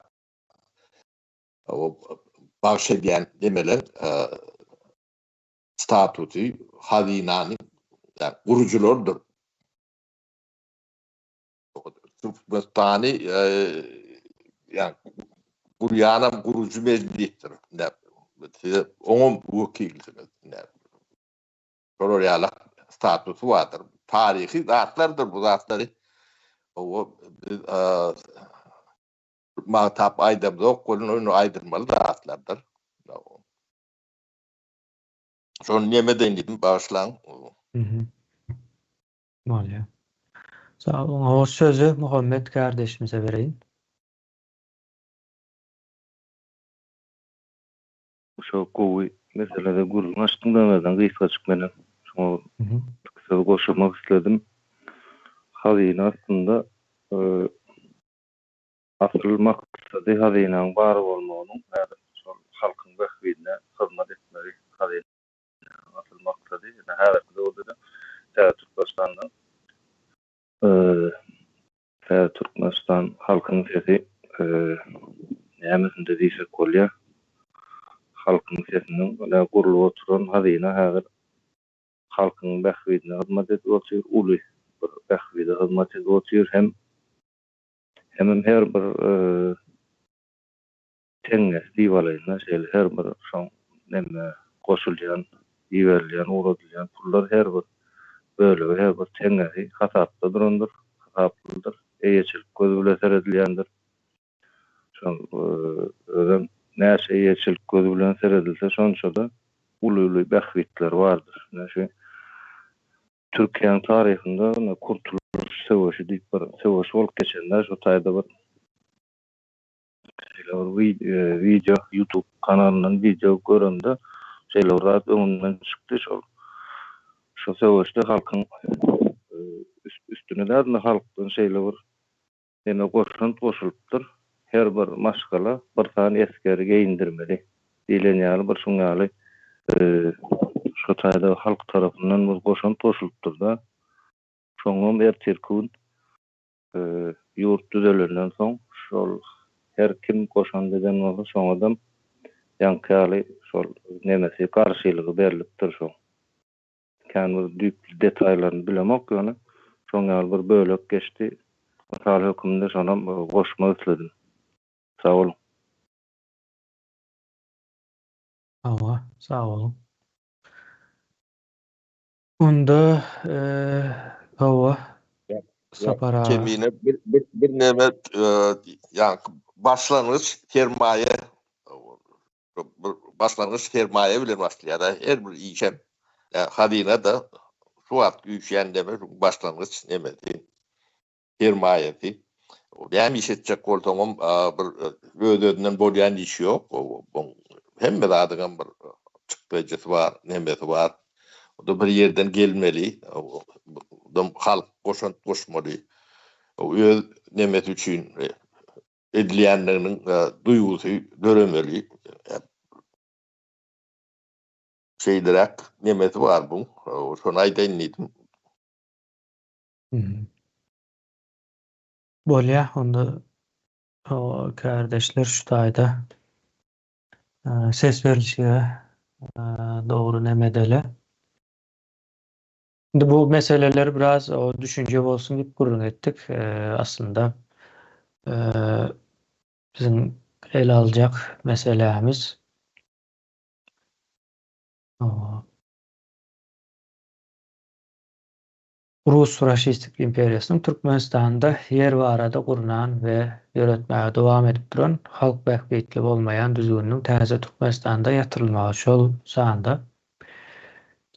baş edýän demeler statuty hadynanyň guruculardyr. Türkmenistany Guryanam gurucu meclisdir. Onun vekildir. Şolary statusu vardır. Tarihi zatlardır bu zatları. O matap aydamda okulun aydırmalı zatlardır. Şonu nemeden dedim başlan. Malya. Sağ olun. O sözü Muhammed kardeşimize vereyim. Şu gowy meselede gurrun açdyňdan gysga çykmany. Şoňa kısa goşmak isledim. Halyny aslında Asıl maksady hazynaň bary bolmagynyň häzir şol halkyň bähbidine hyzmat etmeli. Hazynaň asıl maksady häzirki döwürde Türkmenistanyň Türkmenistan halkynyň sesi nämesin diýsek bolýar. Halkyň sesiniň öle gurulyp oturan hazyna häzir halkyň bähbidine hyzmat edip otur, uly bir bähbide hyzmat edip otur hem her bir teňňes diýip şeýle her bir şoň näme goşulýan, ýerilýän, uradylýan pullar her bir bölegi, her bir teňňesi hasapda durandyr, hasaplydyr, eýeçilik gözü bilen seredilýändir. Şoň özüm näçe eýeçilik gözü bilen seredilse şonça da uly bähbitler bardyr. Näçe Türkiýanyň taryhynda Kurtuluş Söwüşi diýip bir söwüş bolup geçenler şu taýda bir video YouTube kanalynyň video görende şeýle rahat öňümden çykdy şu söwüşde halkyň üstüne de halkyň şeýle bir ene goşulypdyr. Her bir maşgala bir tane eskeri geyindirmeli diýilýär bir şuňaly şu taýda halk tarapyndan bir goşunt goşulypdyr da şoňam ertirkün ýurt düzelenden soň şol her kim goşan degen bolsa şoň adam ýankaly şol nemesi garşylygy berilipdir şoň. Kän bir detaýlaryny bilemek ýöne şoňa bir bölek geçdi. Misal hökümde şonam goşmak isledim. Sağ olun. Sağ olun. Unda Sapara. Kemine bir näme ýa başlangıç sermaye bilen başlaýar. Her bir işem hazyna da şu wagt üýşen deme başlangıç nemedi. Sermayesi. Benim işetjek bolsaňam bir özünden bolýan iş ýok. Hemme adygan bir çykdyjysy bar, nemesi bar. O da bir yerden gelmeli. O halk goşant goşmaly. O öz nemesi üçin edilýänleriniň duýgusy göremeli. Şeýdirek nemesi bar bu. Şonu aýdaýyn diýdim. Bolýa, onda o kardeşler şu taýda ses berilişige dogry nemedeli. Şimdi bu meseleleri biraz o düşünce olsun diýip gurrun etdik. Aslında bizim ele alacak meselemiz Rus Raşistik İmperiýasynyň Türkmenistanda yer barada gurunan we ýöretmäge dowam edip duran halk bähbitli bolmaýan düzgünniň täze Türkmenistanda ýatyrylmagy şol sanda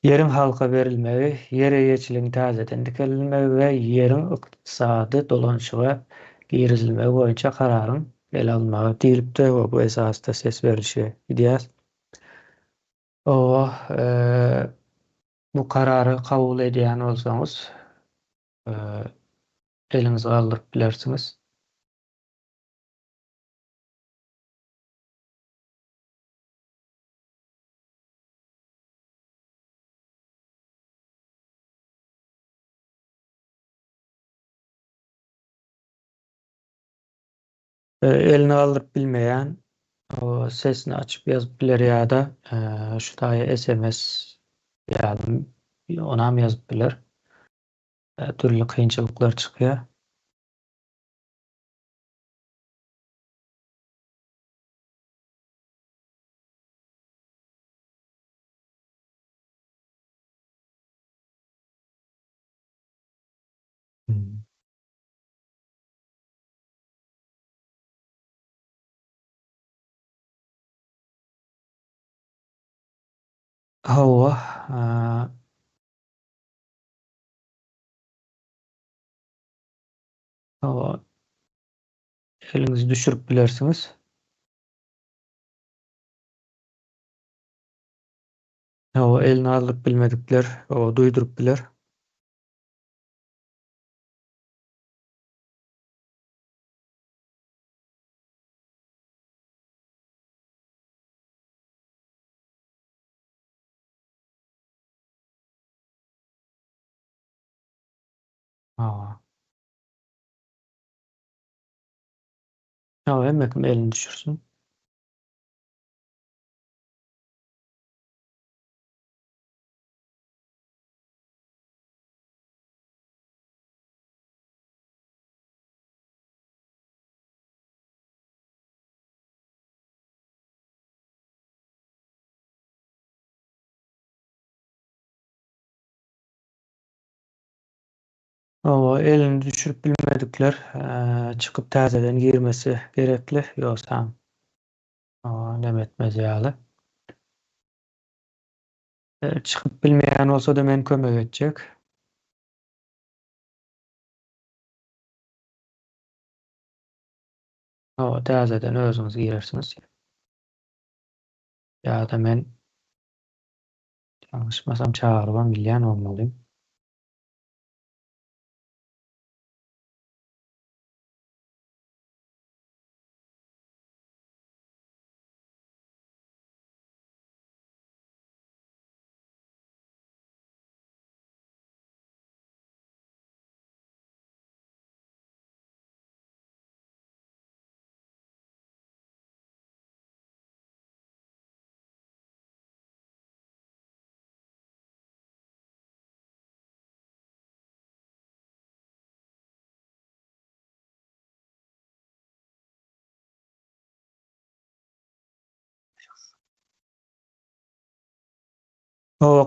yeriň halka berilmegi, yer eýeçiligiň täzeden dikelilmegi we yeriň ykdysady dolanşyga girizilmegi boýunça kararyň ele alınmagy diýilipdi. Bu esasda ses berilişi ideýas. Bu karary kabul edýän bolsaňyz elinizi aldyryp bilersiňiz. Elini aldyryp bilmeýän sesini açyp ýazyp biler ýa-da şu taýy SMS ýa-da onam ýazyp biler. Türlü kynçylyklar çykýar. Elinizi düşürüp bilersiňiz. Elini aldyryp bilmedikler, duýdurup biler. Aa. Ya emmekim elini düşürsün. O elini düşürüp bilmedikler çıkıp täzeden girmesi gerekli. Yoksa nemetmez ýaly. Çıkıp bilmeýän bolsa da men kömek etjek. Täzeden özüňiz girersiniz. Ýa-da men ýalňyşmasam çağırban bilýän bolmalym.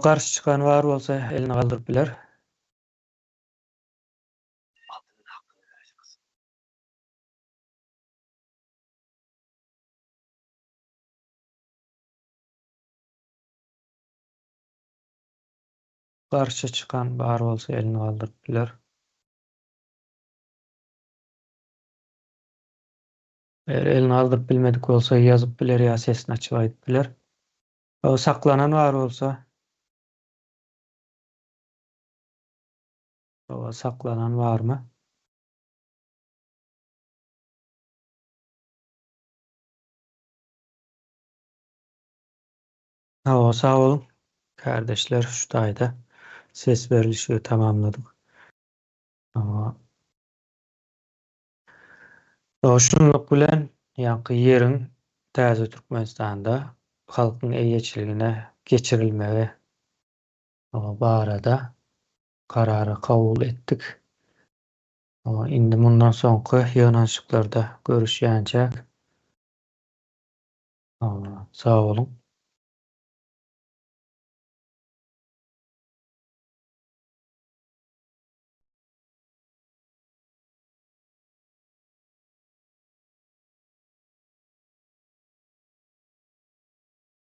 Garşy çykan bar bolsa elini galdyryp biler. Garşy çykan bar bolsa elini galdyryp biler. Eger elini galdyryp bilmedik bolsa ýazyp biler ýa sesini açyp aýdyp biler. Saklanan bar bolsa saklanan barmy? Sağ olun. Kardeşler şu taýda ses berilişi tamamladyk. Şunluk bilen ýa-ni ýeriň täze Türkmenistanda halkyň eýeçiligine geçirilmegi barada karary kabul etdik. Indi mundan soňky ýygnaşyklarda görüşýänçä. Sağ olun.